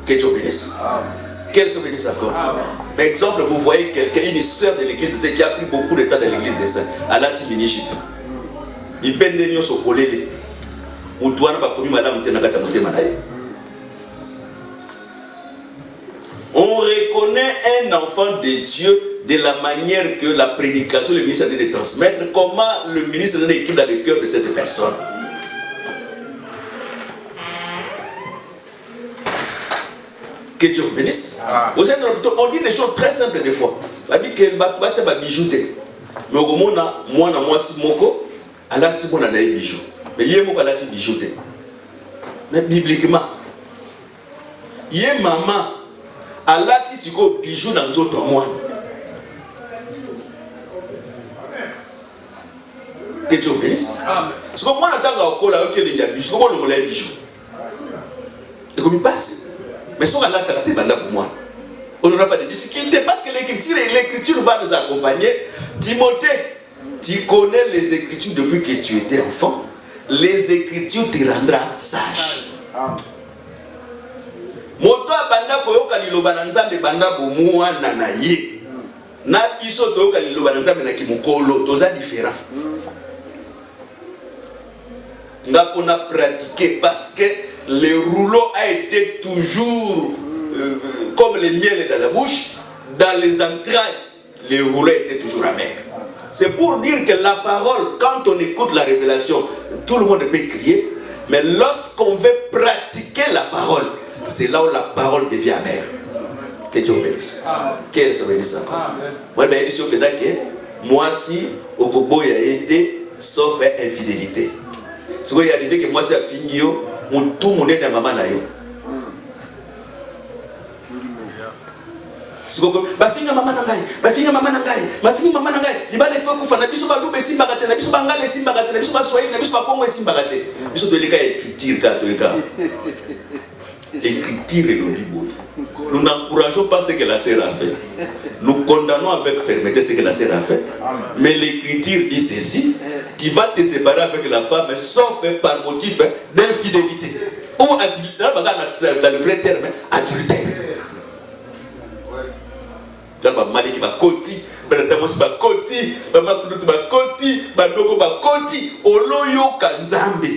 Que Dieu bénisse. Quel se bénisse encore. Par exemple, vous voyez quelqu'un, une sœur de l'église qui a pris beaucoup de temps dans l'église des saints. Elle a dit l'initiative. Il peine de nous se coller. Ou toi, n'a pas commis madame la carte à monter manaï. On reconnaît un enfant de Dieu de la manière que la prédication, le ministre a dit de transmettre, comment le ministre a écrit dans le cœur de cette personne. Que Dieu vous bénisse. On dit des choses très simples des fois. On dit que le va bijouter. Mais au moment où moi, si moko, elle a dit qu'on a des bijoux. Mais il y a un bijouter. Mais bibliquement, il y a maman. Allah ti siko bijou dans nzoto moi. Que Dieu bénisse. Parce que moi n'attends pas au là que les bijou, comment le mollet bijou. Et comme il passe. Mais si on a traité banda pour moi, on n'aura pas de difficulté parce que l'écriture va nous accompagner. Timothée, tu connais les écritures depuis que tu étais enfant. Les écritures te rendront sage. Moto abanda koyoka liloba na nzambe banda bomuwa na ye na biso toyoka liloba na nzambe na kimukolo toza différent. Nga on a pratiqué parce que le rouleau a été toujours comme le miel dans la bouche, dans les entrailles le rouleau était toujours amer. C'est pour dire que la parole, quand on écoute la révélation, tout le monde peut crier, mais lorsqu'on veut pratiquer la parole, c'est là où la parole devient amère. Que Dieu bénisse. Qu'elle se bénisse encore. Moi, bien, ici, au Québec, moi, si, au Bobo, il a été sauf infidélité. Ce qui est arrivé, que moi, c'est à Fingio, tout le monde est à maman. Bafinga mama nangai, bafinga mama nangai, bafinga mama nangai. Libale faut kufa na biso ba lube simba kate, na biso bangale simba kate, na biso ba swahili, na biso ba kongo simba kate. Biso to leka écriture ka to leka. Écriture le Bible. Nous n'encourageons pas ce que la sœur a fait. Nous condamnons avec fermeté ce que la sœur a fait. Mais l'écriture dit ceci: tu vas te séparer avec la femme sauf par motif d'infidélité. Ou adultère, dans le vrai terme, adultère. Maliki ba koti, Benatamos ba koti, Bamakulutu ba koti, Badoko ba koti, Oloyo Kanzambe.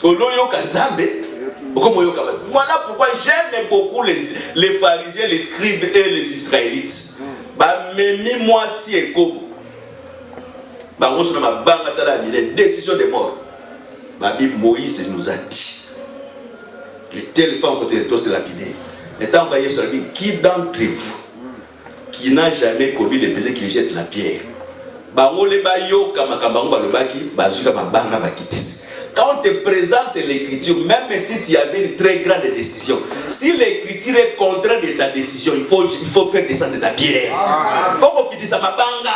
Oloyo Kanzambe. Voilà pourquoi j'aime beaucoup les pharisiens, les scribes et les israélites. Memi moi si et comme. On se ma décision de mort. Moïse nous a dit que telle femme peut se lapider. Étant envoyé sur la vie, qui d'entre vous qui n'a jamais commis de péché qui jette la pierre? Quand on te présente l'écriture, même si tu avais une très grande décision, si l'écriture est contraire de ta décision, il faut faire descendre ta pierre. Il faut qu'on dise ça, ma banga.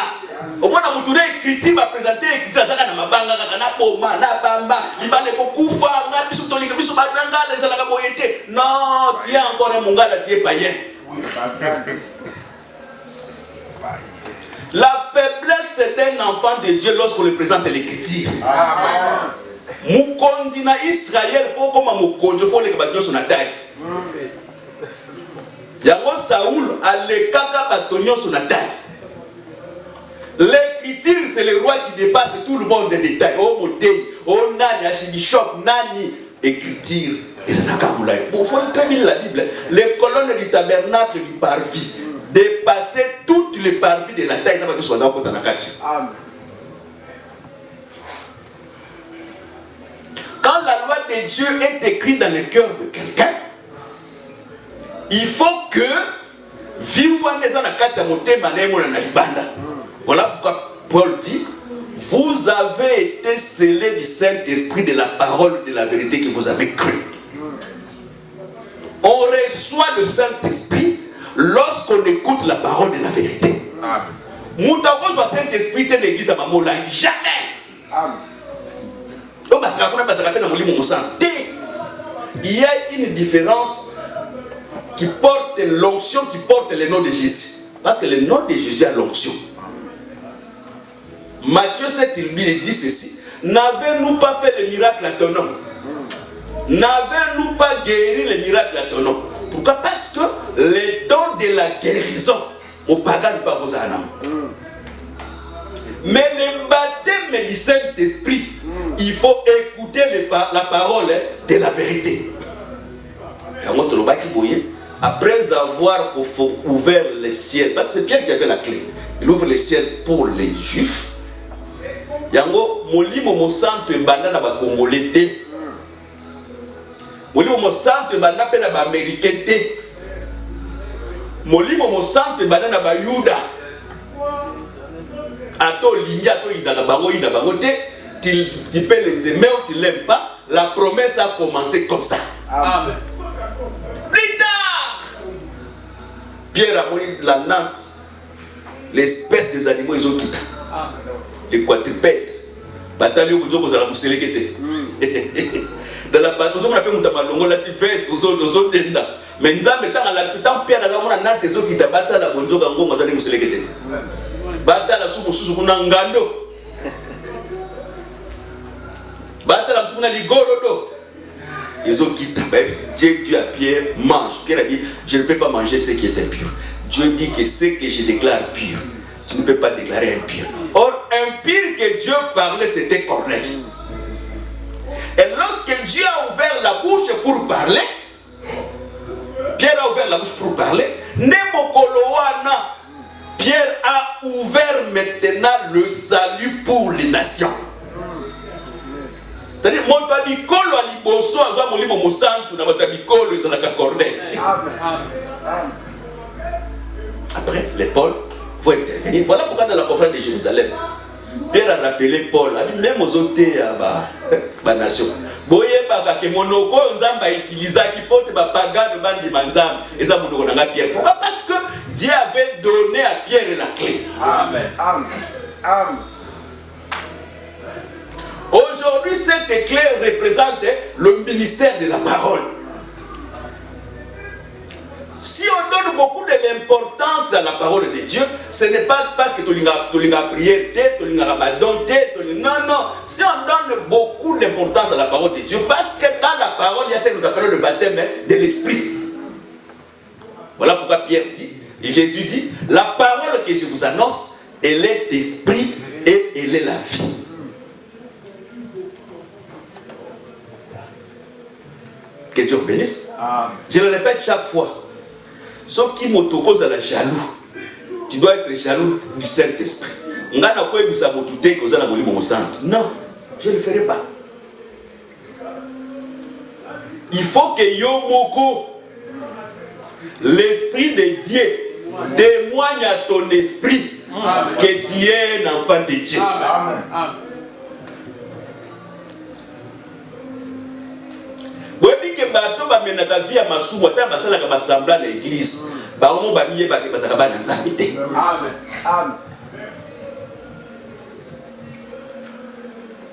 Au moins, on a écriture, m'a présenté l'écriture, ça na mabanga, na poma, na bamba, il va les koufa, na bisu tolika, bisu banga, les alaka moyete. Non, tu es encore un mongala, tu es païen. La faiblesse d'un enfant de Dieu lorsqu'on lui présente l'écriture. Mukondi na Israël pour comme mukondi faut les batonyo sur la taille. Yango Saoul a les kaka batonyo sur la taille. L'écriture c'est le roi qui dépasse tout le monde des détails. Oh motei, oh nani ashibishop nani écriture. Et ça n'a qu'à moulay. Bon, faut très bien la Bible. Les colonnes du tabernacle du parvis dépassaient toutes les parvis de la taille. Amen. Quand la loi de Dieu est écrite dans le cœur de quelqu'un, il faut que voilà pourquoi Paul dit: vous avez été scellés du Saint-Esprit de la parole de la vérité que vous avez cru. On reçoit le Saint-Esprit lorsqu'on écoute la parole de la vérité. Moutako soit Saint-Esprit te l'église à Mamola, jamais. Amen. Il y a une différence qui porte l'onction, qui porte le nom de Jésus. Parce que le nom de Jésus a l'onction. Matthieu 7, il dit ceci: n'avez-nous pas fait le miracle à ton nom? N'avez-nous pas guéri le miracle à ton nom? Pourquoi? Parce que les dons de la guérison, au pagan pas aux âmes. Mais le baptême du Saint-Esprit, il faut écouter la parole de la vérité. Après avoir ouvert les ciels, parce que c'est Pierre qui avait la clé, il ouvre les ciels pour les Juifs. Yango molimo mo santo ebanda na ba Congolais te. Molimo mo santo ebanda pe na ba Américain te. Molimo mo santo ebanda na ba Yuda. Ato linya to idala bango ida bango te. Tu peux les aimer ou tu l'aimes pas. La promesse a commencé comme ça. Amen. Plus tard, Pierre a mouru de la Nantes. L'espèce des animaux ils ont quitté. Les quadrupèdes. Bataille au bout de la mousseléquette. Dans la bataille, on appelle Moutamalongo, la tifeste, aux autres denda. Mais nous avons à l'accident, Pierre a la Nantes, ils ont quitté la bataille à Bonjour, à Gongo, à la mousseléquette. Bataille à Soumou, Ngando. Bataille à Soumou, Ligorodo. Ils ont quitté. Dieu dit à Pierre: mange. Pierre a dit: je ne peux pas manger ce qui est impur. Dieu dit que ce que je déclare pur, tu ne peux pas déclarer impur. Or, impur que Dieu parlait, c'était Corneille. Et lorsque Dieu a ouvert la bouche pour parler, Pierre a ouvert la bouche pour parler, Nemokoloana, Pierre a ouvert maintenant le salut pour les nations. C'est-à-dire, mon tabicolo a liboso, avant mon libo mosantu, na tabicolo, ils ont la Corneille. Après, les Paul vont intervenir. Voilà pourquoi dans la conférence de Jérusalem, Pierre a rappelé Paul, a dit même aux autres à la nation. boye baka ke monoko nzamba utiliser qui porte ba pagano bandi manzam eza monoko na Pierre. Pourquoi? Parce que Dieu avait donné à Pierre la clé. Amen. Amen. Amen. Aujourd'hui, cette clé représente le ministère de la parole. Si on donne beaucoup de l'importance à la parole de Dieu, ce n'est pas parce que tu l'as prié, tu l'as abandonné, non, non. Si on donne beaucoup d'importance à la parole de Dieu, parce que dans la parole, il y a ce que nous appelons le baptême de l'esprit. Voilà pourquoi Pierre dit, et Jésus dit, la parole que je vous annonce, elle est esprit et elle est la vie. Que Dieu bénisse. Je le répète chaque fois. Sauf qui m'autocause à la jaloux. Tu dois être jaloux du Saint-Esprit. Non, je ne le ferai pas. Il faut que Yomoko, l'Esprit de Dieu, témoigne à ton esprit que tu es un enfant de Dieu. Amen. Que bato ba menaka vie à masumu ata basala ka basambla na église ba omo ba miye ba ke basaka ba na nzambe te. Amen. Amen.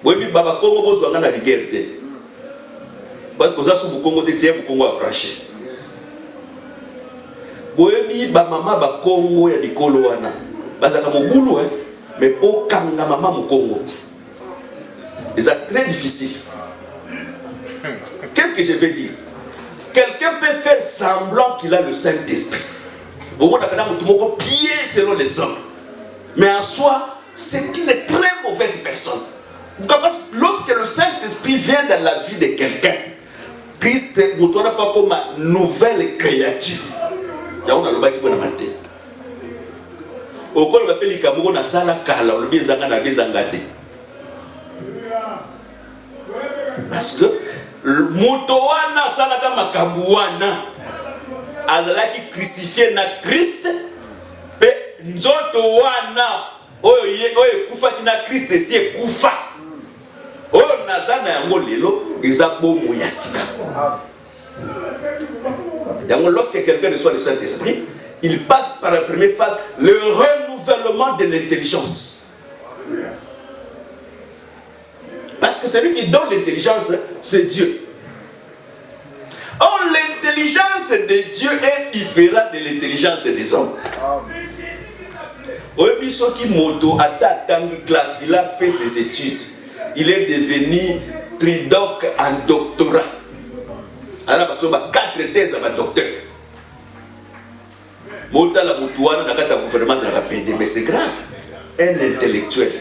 Webi baba Kongo bozwa ngana liberté. Parce que ça sous Kongo te tie Kongo afranchi. Webi ba mama ba Kongo ya dikolo wana. Basaka mobulu mais po kanga mama mu Kongo. C'est très difficile. Qu'est-ce que je veux dire? Quelqu'un peut faire semblant qu'il a le Saint-Esprit. Au moins, on a pied selon les hommes. Mais en soi, c'est une très mauvaise personne. Parce que lorsque le Saint-Esprit vient dans la vie de quelqu'un, Christ est comme une nouvelle créature. Il y a un qui peut la mater. Au col, on appelle les Cameroun, on a ça la cala, on a des angate. Parce que Motowana salaka makabuana azalaki crucifié na Christ pe nzoto wana oyo kufa na Christ si kufa oyo nazana yango lelo eza bomo ya sika. Yango lorsque quelqu'un reçoit le Saint-Esprit, il passe par la première phase, le renouvellement de l'intelligence. Parce que celui qui donne l'intelligence, c'est Dieu. Or, l'intelligence de Dieu est différente de l'intelligence des hommes. Il a fait ses études. Il est devenu tridoc en doctorat. Alors, il a 4 thèses à docteur. Mais c'est grave. Un intellectuel.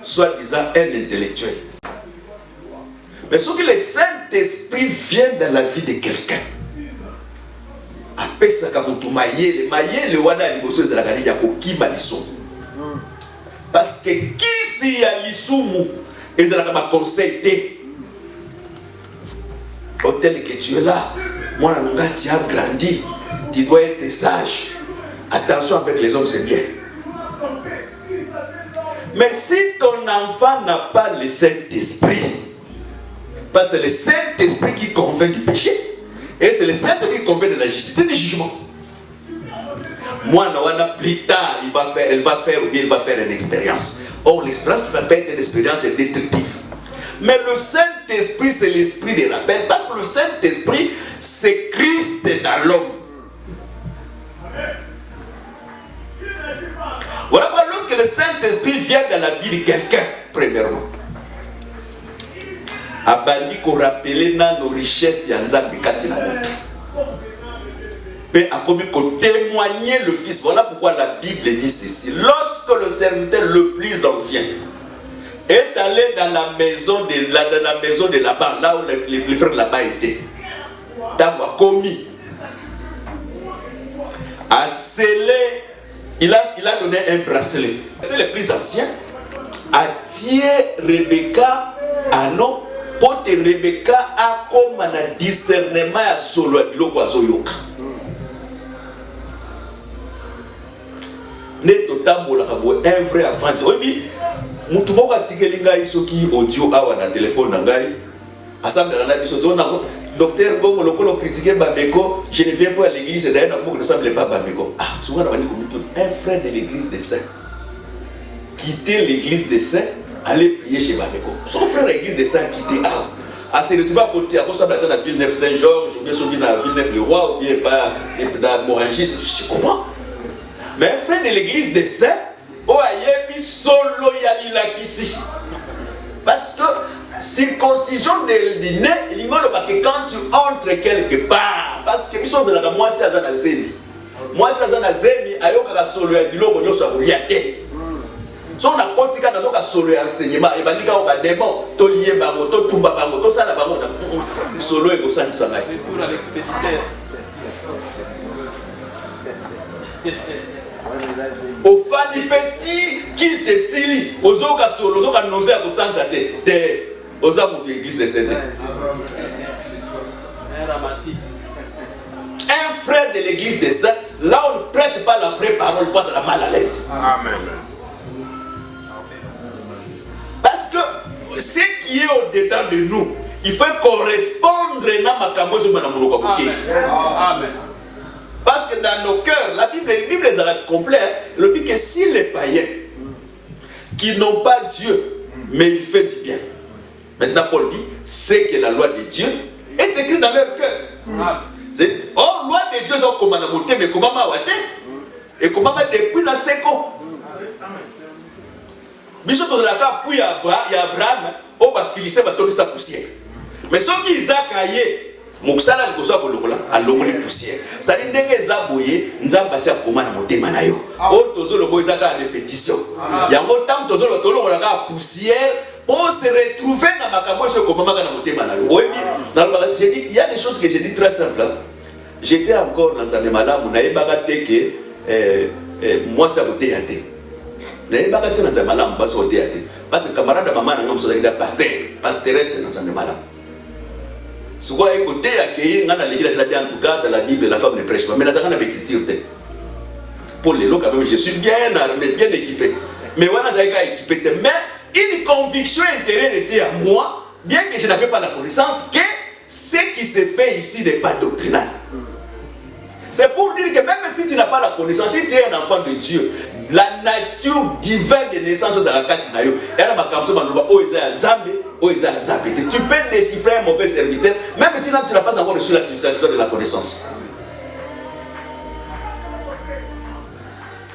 Soit-disant un intellectuel. Mais ce que le Saint-Esprit vient dans la vie de quelqu'un, après ça, parce que qui si y a l'issoumu, et ça va conseiller, tel que tu es là, moi, tu as grandi, tu dois être sage. Attention avec les hommes, c'est bien. Mais si ton enfant n'a pas le Saint-Esprit, parce que c'est le Saint-Esprit qui convainc du péché, et c'est le Saint-Esprit qui convainc de la justice et du jugement. Moi, plus tard, elle va faire une expérience. Or, l'expérience qui va pas être une expérience destructive. Mais le Saint-Esprit, c'est l'esprit des rappels, parce que le Saint-Esprit, c'est Christ dans l'homme. Voilà pourquoi lorsque le Saint-Esprit vient dans la vie de quelqu'un, premièrement, abandi ko rappeler nos richesses ya nzambe kati na moto. Mais a commis ko témoigner le Fils. Voilà pourquoi la Bible dit ceci. Lorsque le serviteur le plus ancien est allé dans la maison de Laban, là où les frères là-bas étaient, d'avoir commis, a scellé. Il a donné un bracelet. C'était le plus ancien. A tiré Rebecca à non. Pour que Rebecca a comme un discernement à solo à biloko azoyoka. Ne totambola kabo un vrai avant. Oui, mutu moko atikelinga isoki audio awa na téléphone na ngai. Assemblée dans la biso docteur Bongo lokolo critiquer Bameko, je ne viens pas à l'église d'ailleurs ne semble pas Bameko. Ah, souvent on a un frère de l'église des saints. Quitter l'église des saints, aller prier chez Bameko. Son frère de l'église des saints quitté à se retrouver à côté, à cause de la Villeneuve Saint-Georges, ou bien sur la Villeneuve le Roi, ou bien pas dans Morangis, je comprends. Mais un frère de l'église des saints, oh ayebi solo yalila kisi. Parce que circoncision de nez, il dit que quand tu entres quelque part, parce que nous sommes dans moi c'est azana zemi. Moi c'est azana zemi, ayoka solo ya biloko nyoso ya te. So na kotika na zoka solo ya enseignement et bandika ba démon to lié bango to tumba bango to sala bango solo e ko sanisa mai. Au fan du petit qui te sili, aux oka solo, aux oka nausée à kosanza te. Aux âmes de l'église de Saint-Denis. Un frère de l'église des saints, là on ne prêche pas la vraie parole face à la mal à l'aise. Amen. Parce que ce qui est au-dedans de nous, il faut correspondre à ma camouflage. Amen. Parce que dans nos cœurs, la Bible les arrête complets. Elle dit que si les païens qui n'ont pas Dieu, mais ils font du bien. Maintenant, Paul dit, c'est que la loi de Dieu est écrite dans leur cœur. Oh, loi de Dieu, c'est comme on a monté, mais comment on a monté? Et comment on a depuis la séco? Bisous de la table, puis il y a Abraham, on va filisser, va tomber sa poussière. Mais ceux qui ont caillé, Moksala le kosa kolokola a longoli poussière. C'est-à-dire ndenge zaboye nzamba sia komana motema na yo. O tozo lo boza ka répétition. Yango tam tozo lo tolo la ka poussière pour se retrouver dans makambo chez komama na motema na yo. Oui, j'ai dit il y a des choses que j'ai dit très simples. J'étais encore dans un malamu na yebaka teke moi ça voté à té. Na yebaka té dans un malamu ba voté à té. Parce que camarade maman na ngomso da pastoresse dans un malamu. Si vous écoutez, en tout cas, dans la Bible, la femme ne prêche pas. Mais la Zagana avait écriture. Pour les lots, quand même, je suis bien armé, bien équipé. Mais voilà, Zagana équipé. Mais une conviction intérieure était à moi, bien que je n'avais pas la connaissance, que ce qui se fait ici n'est pas doctrinal. C'est pour dire que même si tu n'as pas la connaissance, si tu es un enfant de Dieu, la nature divine de naissance aux Arakati Nayo, tu peux déchiffrer un mauvais serviteur, même si tu n'as pas encore reçu la civilisation de la connaissance.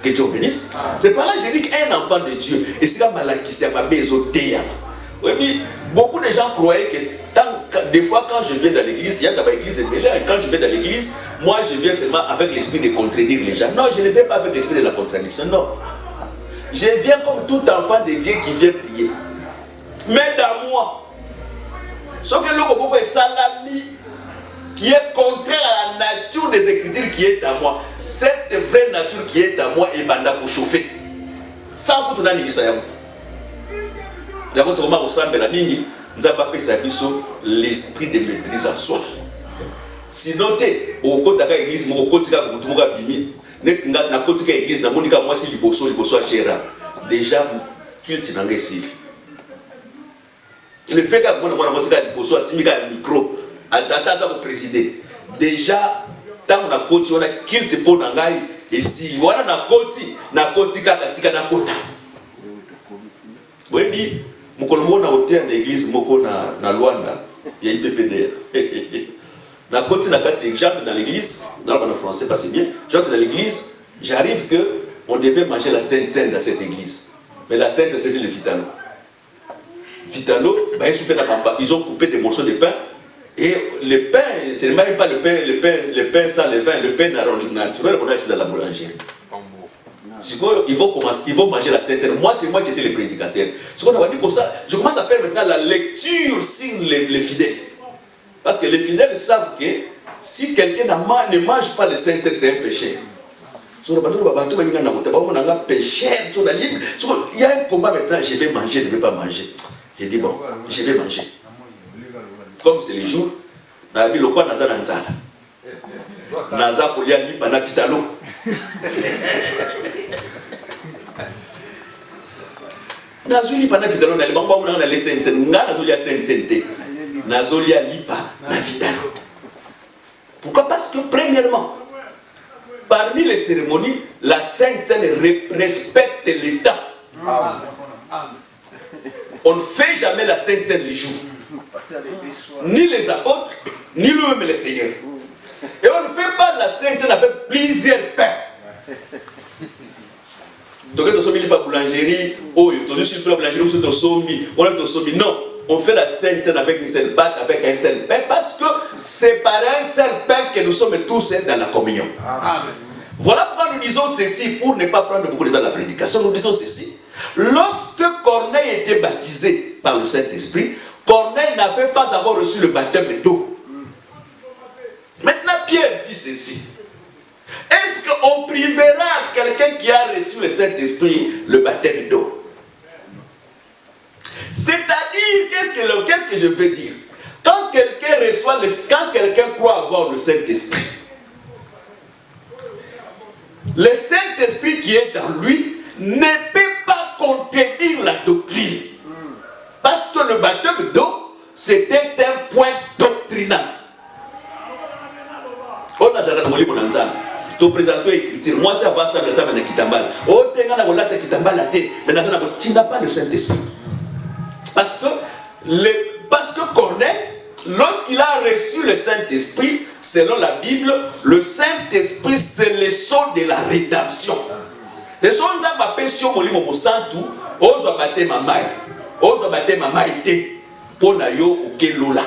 Que Dieu bénisse. C'est par là que je dis qu'un enfant de Dieu, et c'est comme qui s'est beaucoup de gens croyaient que des fois quand je viens dans l'église, il y a dans l'église, quand je vais dans l'église, moi je viens seulement avec l'esprit de contredire les gens. Non, je ne viens pas avec l'esprit de la contradiction, non. Je viens comme tout enfant de Dieu qui vient prier. Mais dans moi, ce que l'on est salami, qui est contraire à la nature des Écritures qui est à moi, cette vraie nature qui est à moi est banda pour chauffer. Sans que tu n'as pas ça. D'abord, tu vas ressemble à la ligne. Nous avons appelé ça l'esprit de maîtrise à soi. Sinon, tu es au côté de l'église, au côté de l'église, na côté de l'église, na monika moi si liboso à Chéra. Déjà, qu'il t'en a suivi. Le fait que moi si liboso à Simika micro, à Tata au présider. Déjà, tant na côté on a qu'il te pose en gaï et si voilà na côté katika na kota. Oui, Mukolmo na hôtel na église moko na Luanda, il y a IPPD. Na côté na kati j'entre dans l'église, dans le français pas c'est bien. J'entre dans l'église, j'arrive que on devait manger la Sainte Seine dans cette église. Mais la Sainte c'était le Vitalo. Vitalo, ils ont coupé des morceaux de pain et le pain, c'est même pas le pain sans le vin, le pain naturel qu'on a acheté dans la boulangerie. Ils vont manger la Sainte Seine. Moi, c'est moi qui étais le prédicateur. Ce qu'on a dit comme ça, je commence à faire maintenant la lecture sur les fidèles. Parce que les fidèles savent que si quelqu'un ne mange pas le Sainte Seine, c'est un péché. Il y a un combat maintenant, je vais manger, je ne vais pas manger. J'ai dit bon, je vais manger. Comme c'est les jours, je vais manger. Naza Kolia ni pana Vitalo. Nazo ni pana Vitalo na libanga on a les Sainte Seine, ngana zo ya Sainte Seine. Nazolia lipa na vitalo. Pourquoi? Parce que premièrement, parmi les cérémonies, la Sainte Seine respecte l'État. On ne fait jamais la Sainte Seine les jours. Ni les apôtres, ni lui-même le Seigneur. Et on ne fait pas la Sainte Seine avec plusieurs pains. Donc, on ne fait pas boulangerie, on non, on fait la Sainte Seine avec une seule pâte, avec un seul pain, parce que c'est par un seul pain que nous sommes tous dans la communion. Amen. Voilà pourquoi nous disons ceci, pour ne pas prendre beaucoup de temps dans la prédication, nous disons ceci. Lorsque Corneille était baptisé par le Saint-Esprit, Corneille n'avait pas encore reçu le baptême d'eau. Maintenant, Pierre dit ceci. Est-ce qu'on privera quelqu'un qui a reçu le Saint-Esprit le baptême d'eau? C'est-à-dire, qu'est-ce que je veux dire? Quand quelqu'un quand quelqu'un croit avoir le Saint-Esprit, le Saint-Esprit qui est dans lui ne peut pas contredire la doctrine. Parce que le baptême d'eau, c'était un point doctrinal. On a ça dans le livre de présenter écriture. Moi, c'est avant ça, ça va kitambala. Oh, tu n'as pas le Saint-Esprit. Parce que Corneille, lorsqu'il a reçu le Saint-Esprit, selon la Bible, le Saint-Esprit, c'est le son de la rédemption. C'est son appellation molimo mosantu, ozo bate mamai, ozo bate mamai te, pona yo ukelola.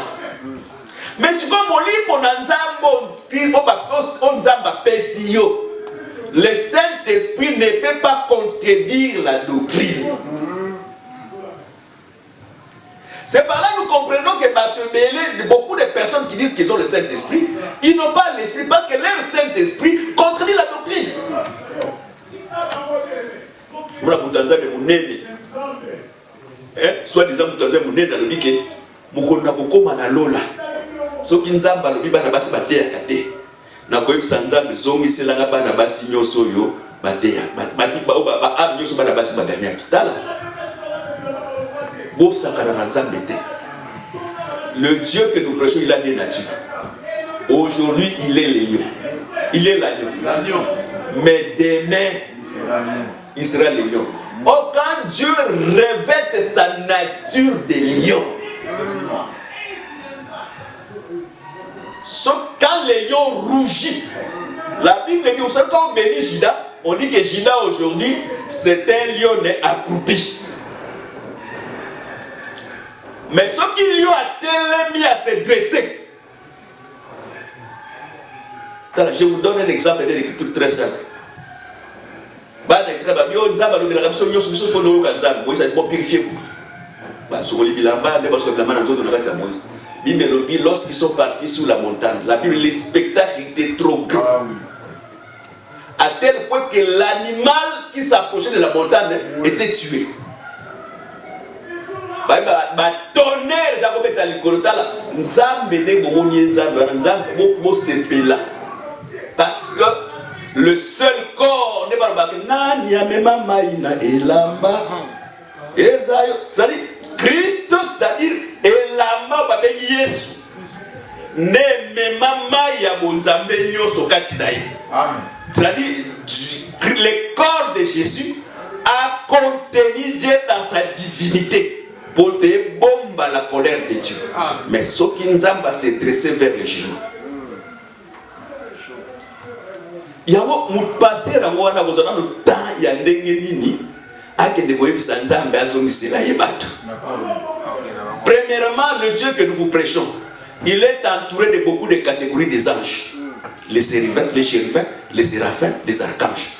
Mais si vous molimo nanzamba pesi yo, le Saint-Esprit ne peut pas contredire la doctrine. C'est par là que nous comprenons que beaucoup de personnes qui disent qu'ils ont le Saint-Esprit, ils n'ont pas l'Esprit parce que leur Saint-Esprit contredit la doctrine. Soit disant le Dieu que nous prêchons, il a des natures. Aujourd'hui, il est le lion. Il est l'agneau. Mais demain, il sera le lion. Oh, quand Dieu revêt sa nature de lion, sauf quand le lion rougit, la Bible dit, vous savez, quand on bénit Judas, on dit que Judas aujourd'hui, c'est un lion accroupi. Mais ce qui lui a tellement mis à se dresser. Je vous donne un exemple de l'écriture très simple. Lorsqu'ils sont partis sur la montagne, la Bible, les spectacles étaient trop grands. À tel point que l'animal qui s'approchait de la montagne était tué. Parce que le seul corps n'est pas c'est-à-dire Christ, c'est-à-dire Elamba Yesu c'est-à-dire le corps de Jésus a contenu Dieu dans sa divinité pour te bomber la colère de Dieu. Mais ce qui nous a s'est dressé vers le jugement. Il y a un pasteur qui a le temps, il y a un nini premièrement, le Dieu que nous vous prêchons, il est entouré de beaucoup de catégories des anges. Les chérubins, les séraphins, les archanges.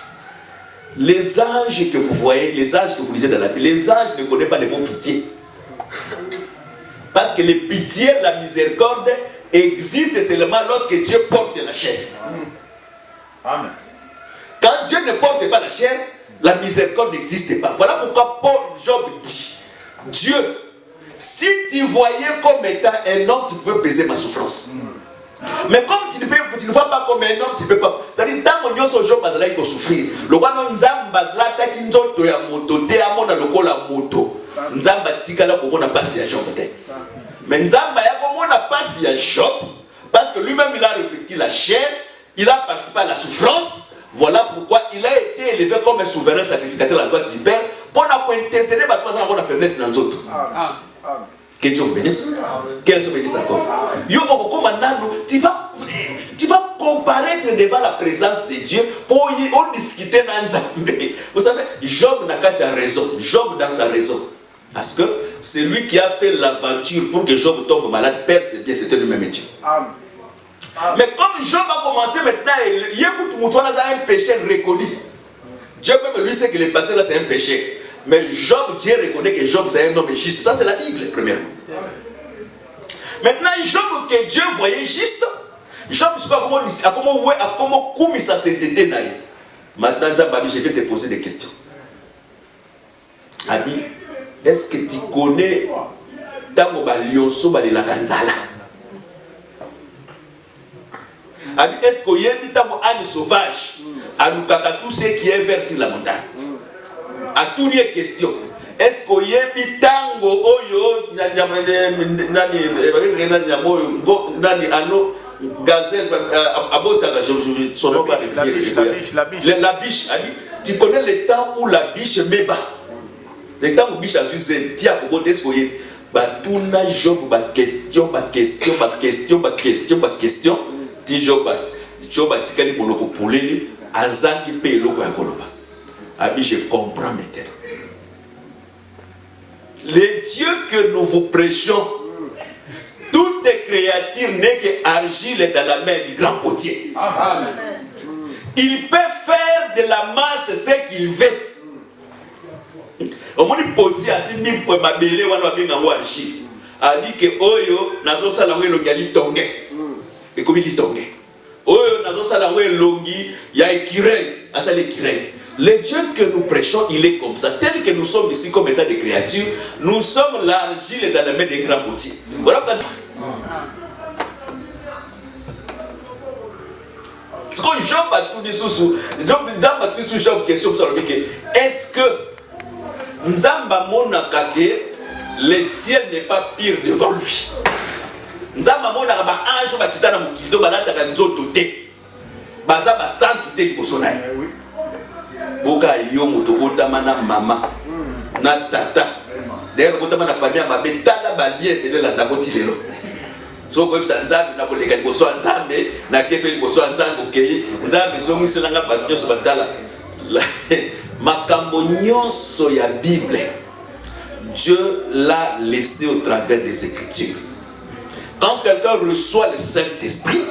Les anges que vous voyez, les anges que vous lisez dans la Bible, les anges ne connaissent pas le mot pitié. Parce que les pitiés, la miséricorde existent seulement lorsque Dieu porte la chair. Amen. Quand Dieu ne porte pas la chair, la miséricorde n'existe pas. Voilà pourquoi Job dit, Dieu, si tu voyais comme étant un homme, tu peux peser ma souffrance. Mais comme tu ne vois pas comme un homme, tu ne peux pas. C'est-à-dire, tant qu'on y a ce jour, il faut souffrir. Le roi Nzamba, qui nous a moto, te amona le col à moto. Nzamba tika là pour qu'on a passé à Job. Mais Nzamba n'a pas si à Job, parce que lui-même il a revêtu la chair, il a participé à la souffrance. Voilà pourquoi il a été élevé comme un souverain sacrificateur à la droite du Père pour intercéder pour la faiblesse dans les autres. Que Dieu vous bénisse. Quel se bénisse encore. Tu vas comparaître devant la présence de Dieu pour discuter dans Nzambe. Vous savez, Job n'a qu'à raison. Job dans sa raison. Parce que c'est lui qui a fait l'aventure pour que Job tombe malade. Père, c'est bien, c'était lui-même Dieu. Mais comme Job a commencé maintenant, il a un péché reconnu. Dieu même lui sait que le passé là c'est un péché. Mais Job, Dieu reconnaît que Job c'est un homme juste. Ça c'est la Bible, premièrement. Maintenant, Job que Dieu voyait juste, Job a comment ça s'est été naïf. Maintenant, je vais te poser des questions. Abi, est-ce que tu connais Tamoba Lionso Balila Kanzala? Est-ce qu'il y a un sauvage à nous tout ce qui est vers sur la montagne? À toutes les questions. Est-ce qu'il y a un tango oyo gazelle son nom va revenir. La biche, tu connais le temps où la biche me bat. Le temps où la biche a su dire pour botter ce qu'il y a Job, question. Job a tikali boloko poleli azaki pe eloko ya koloba. Abi je comprends maintenant. Les dieux que nous vous prêchons, toute créature n'est que argile dans la main du grand potier. Amen. Il peut faire de la masse ce qu'il veut. Au moins le potier a signé pour ma belle wana binga argile. A dit que oyo nazo sala we longali tonge. Et comme il tongue. Oh, il y a écureuil. Le Dieu que nous prêchons, il est comme ça. Tel que nous sommes ici comme état de créature, nous sommes l'argile dans la main des grands potiers. Voilà pourquoi. Ce que Job a tout dit sous Job question sur est-ce que Nzamba monakake le ciel n'est pas pire devant lui? Nzamba monaka ba ange ba kitana mukizo balata ka nzoto te. Baza ba santu te kosona. Boka yo moto otamana mama na tata. D'ailleurs otamana famille ma betala ba lien de la ndakoti lelo. So ko bisa Nzambe na koleka liboso Nzambe na kepe liboso Nzambe okei Nzambe zongi selanga ba nyoso batala. Makambo nyonso ya Bible. Dieu l'a laissé au travers des Écritures. Quand quelqu'un reçoit le Saint-Esprit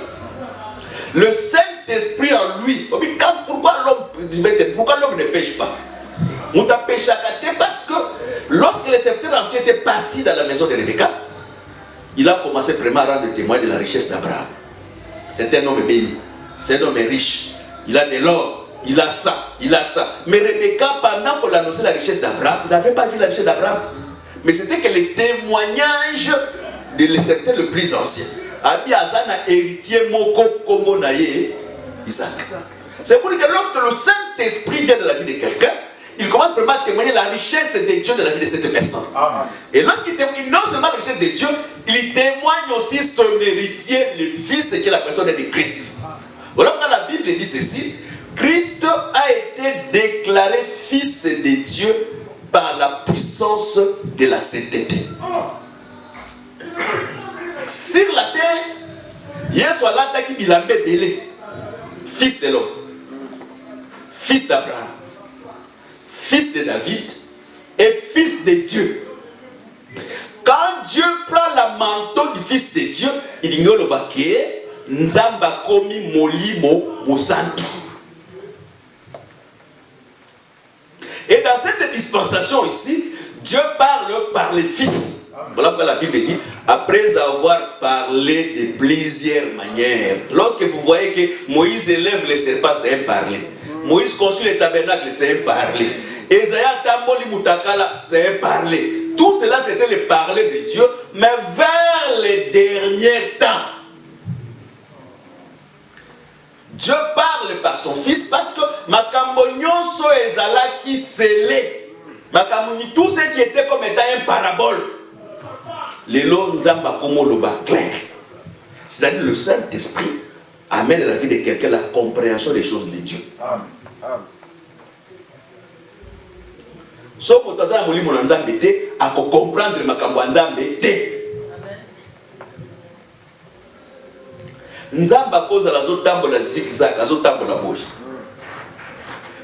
en lui, pourquoi l'homme ne pêche pas? On t'a péché parce que lorsque les serviteurs anciens étaient partis dans la maison de Rebecca, il a commencé vraiment à rendre témoin de la richesse d'Abraham. C'est un homme béni, c'est un homme riche, il a de l'or, il a ça. Mais Rebecca, pendant qu'on annonçait la richesse d'Abraham, il n'avait pas vu la richesse d'Abraham. Mais c'était que les témoignages de certains le plus ancien. Abi Azana héritier moko kombo naye Isaac. C'est pour dire que lorsque le Saint-Esprit vient de la vie de quelqu'un, il commence vraiment à témoigner la richesse de Dieu de la vie de cette personne. Amen. Et lorsqu'il témoigne non seulement la richesse de Dieu, il témoigne aussi son héritier, le fils qui est la personne de Christ. Voilà pourquoi la Bible dit ceci: Christ a été déclaré fils de Dieu par la puissance de la sainteté. Sur la terre, Yeshua l'a qui bilambe belé, fils de l'homme, fils d'Abraham, fils de David et fils de Dieu. Quand Dieu prend la manteau du fils de Dieu, il dit le baké, Nzamba komi molimo mosantu. Et dans cette dispensation ici, Dieu parle par les fils. Voilà pourquoi la Bible dit, après avoir parlé de plusieurs manières. Lorsque vous voyez que Moïse élève les serpents, c'est un parler. Moïse construit le tabernacle, c'est un parler. Esaïa tamboli mutakala, c'est un parler. Tout cela, c'était le parler de Dieu, mais vers les derniers temps. Dieu parle par son fils parce que makambo nyonso ezalaki scellé. Makambo tout ce qui était comme étant une parabole. Les lots nzamba comme le bas clair. C'est-à-dire le Saint-Esprit amène à la vie de quelqu'un la compréhension des choses de Dieu. Amen. Amen. So potazana mulimo na nzambe te ako comprendre makambo ya nzambe te. Nzamba koza la zotambola zigzag, azotambola boy.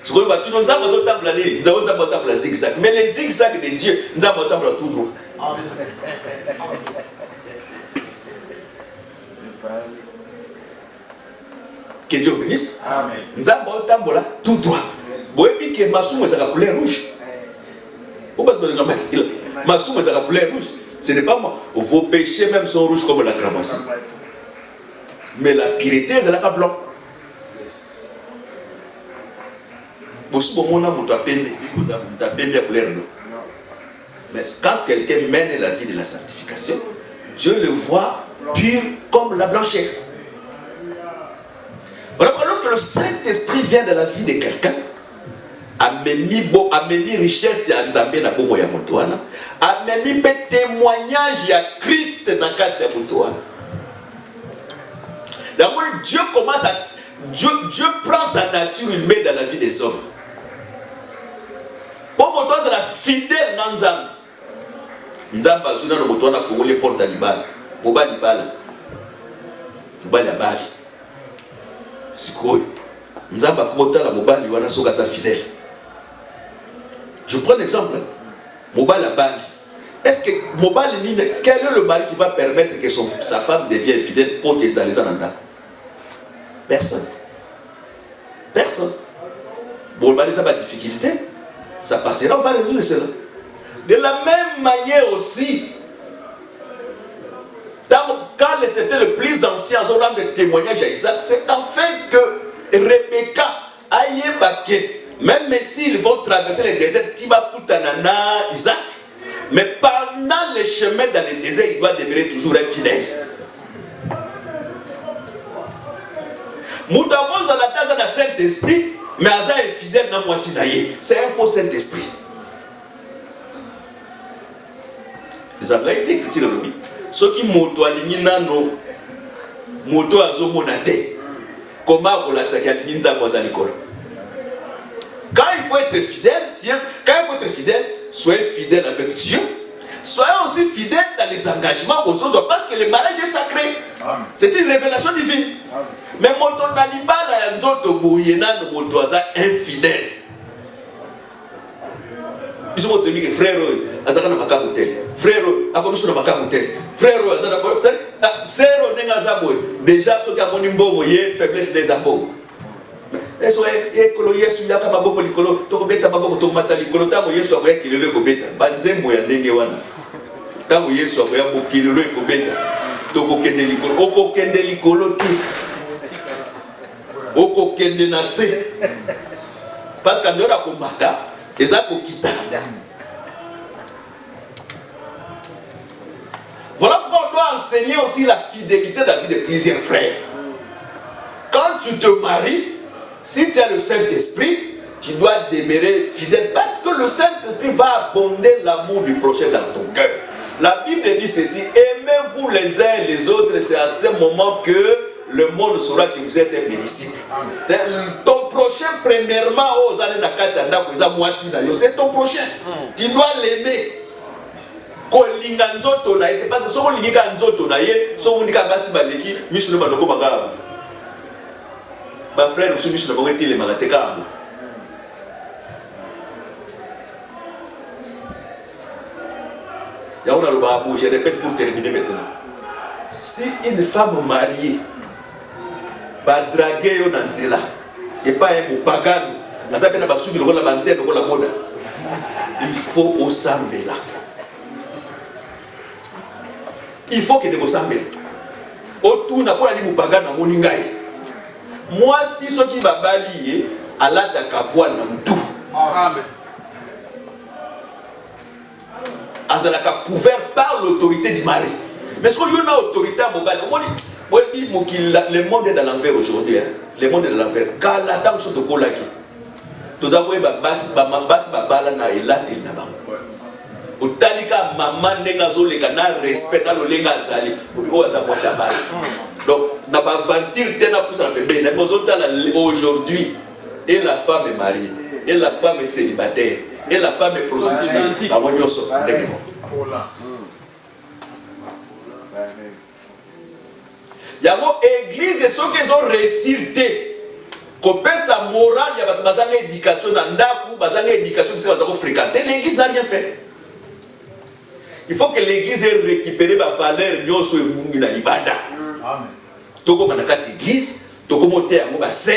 Ce qu'on va tout le nzamba zotambola nini, nzamba zotambola zigzag. Mais les zigzags de Dieu, nzamba zotambola tout droit. Que Dieu bénisse. Amen. Nzamba zotambola tout droit. Boyebi ke masumu ezaka couleur rouge. Pourquoi tu me demandes masumu ezaka couleur rouge? Ce n'est pas moi. Vos péchés même sont rouges comme la cramoisi. Mais la pureté, c'est la blanc. Mais quand quelqu'un mène la vie de la sanctification, Dieu le voit pur comme la blancheur. Voilà, lorsque le Saint-Esprit vient dans la vie de quelqu'un, ameni richesse ya nzambe na bomo ya moto wana, ameni pe témoignage ya Christ na kati ya moto wana. D'abord, Dieu commence à Dieu prend sa nature humaine dans la vie des hommes. Pour moto c'est la fidèle dans nzambe. Nzambe azuna no moto wana fungole porte libala. Mobali bala. Mobali abali. Sikoy. Nzambe akomota la mobali wana soka sa fidèle. Je prends un exemple. Mobali abali. Est-ce que mobali quel est le mari qui va permettre que sa femme devienne fidèle pour te zaliza nanda? Personne. Personne. Bon, mari ça va difficulté. Ça passera, on va résoudre cela. De la même manière aussi, quand c'était le plus ancien, on rend le témoignage à Isaac, c'est en fait que Rebecca a yébake, même s'ils vont traverser le désert, Tiba Poutanana, Isaac, mais pendant le chemin dans le désert, il doit demeurer toujours un fidèle. Moutavos dans la tasse de Saint-Esprit, mais Aza est fidèle dans moi sinaye. C'est un faux Saint-Esprit. Les Anglais étaient critiqués le lobby. Ceux qui moto aligné nano, moto azo monate. Comment on l'a saqué aligné nza moza l'école. Quand il faut être fidèle, tiens, quand il faut être fidèle, soyez fidèle avec Dieu. Soyez aussi fidèle dans les engagements aux autres, parce que le mariage est sacré. C'est une révélation divine. Mais moto nalibala ya nzoto bouyena no moto aza infidèle. Ils ont dit que frère azaka na makamu tel. Frère akomiso na makamu tel. Frère azana bo zéro nenga zaboy. Déjà ce qui a moni mbongo ye faiblesse des ambongo. Eso ekolo Yesu yaka maboko likolo to kobeta maboko to mata likolo tango Yesu akoya kilelo kobeta. Banzembo ya ndenge wana. Tango Yesu akoya bokilelo kobeta. To kokende likolo okokende likolo tu. Oko kende na se parce que ndora ko mata eza ko kita. Voilà pourquoi on doit enseigner aussi la fidélité dans la vie de plusieurs frères. Quand tu te maries, si tu as le Saint-Esprit, tu dois demeurer fidèle parce que le Saint-Esprit va abonder l'amour du prochain dans ton cœur. La Bible dit ceci: aimez-vous les uns et les autres, c'est à ce moment que le monde saura que vous êtes mes disciples. Ton prochain, premièrement, c'est ton prochain. Tu dois l'aimer. Parce que si on lit ma frère, je répète pour terminer maintenant. Si une femme mariée va draguer yo nanzela et pas un pagano, il faut au sambela. Il faut que de sambela. Autour n'a pas dit pagano moningai. Moi si ce qui va balayer à la voile na mutu. Amen. Azalaka couvert par l'autorité du mari. Mais ce qu'il y a une autorité à Mobile, le monde est dans l'enfer aujourd'hui. Le monde est dans l'enfer. Quand la table se trouve là, tu as vu bas bala na elate na ba. Utalika maman nengazo le canal respect dans le lenga zali au aza moi chabal. Donc n'a pas ventir tena pour ça bébé n'a pas aujourd'hui et la femme est mariée et la femme est célibataire et la femme est prostituée à monyoso ndekemo. Yango église et ceux qui ont réussité qu'on peut sa morale, il y a bazanga éducation dans ndaku, bazanga éducation qui va fréquenter, l'église n'a rien fait. Il faut que l'église ait récupéré la valeur nyoso et mungi na libanda. Amen. Toko manakati église, toko monter yango ba sœur,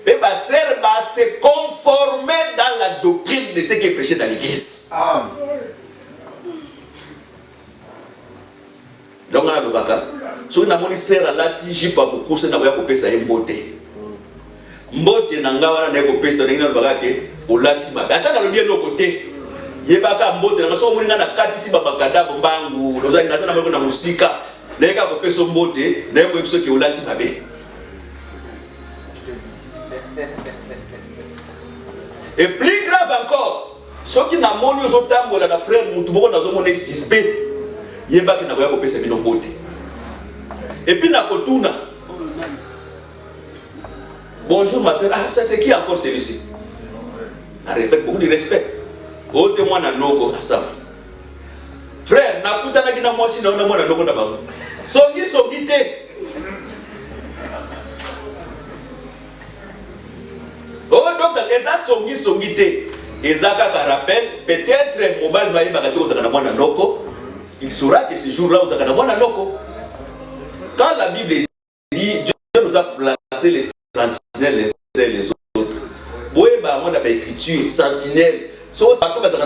mais ba sœur ba se conformer dans la doctrine de ce qui est prêché dans l'église. Amen. Donc on a le baka. So na moni sœur la tiji pa beaucoup se na ba ko pesa mbote. Mbote na ngawana na ko pesa na baka ke olati ma. Ata na lobi no côté. Yebaka mbote na so moni na kati si baba kadabo mbangu. Lozali na tana ba ko na musika. Na ka ko pesa mbote, na ko ebiso ke olati mabe. Et plus grave encore, ceux qui n'ont pas eu tambola na frère mutu boko na zo mona 6B. Yebaka na ko pesa bino mbote. Et puis na kotuna. Bonjour ma soeur, ah, ça c'est qui encore celui-ci? Avec beaucoup de respect. Au témoin na noko, ça va. Frère, na kutana kina moi si na mona noko na bango. Songi te. Oh donc eza songi te. Eza ka rappel, peut-être mobile va yeba katoko zakana mona noko. Il saura que ce jour-là vous zakana mona noko. Quand la Bible dit Dieu nous a placé les sentinelles les uns et les autres. Boye ba mon écriture sentinelle. So ça comme ça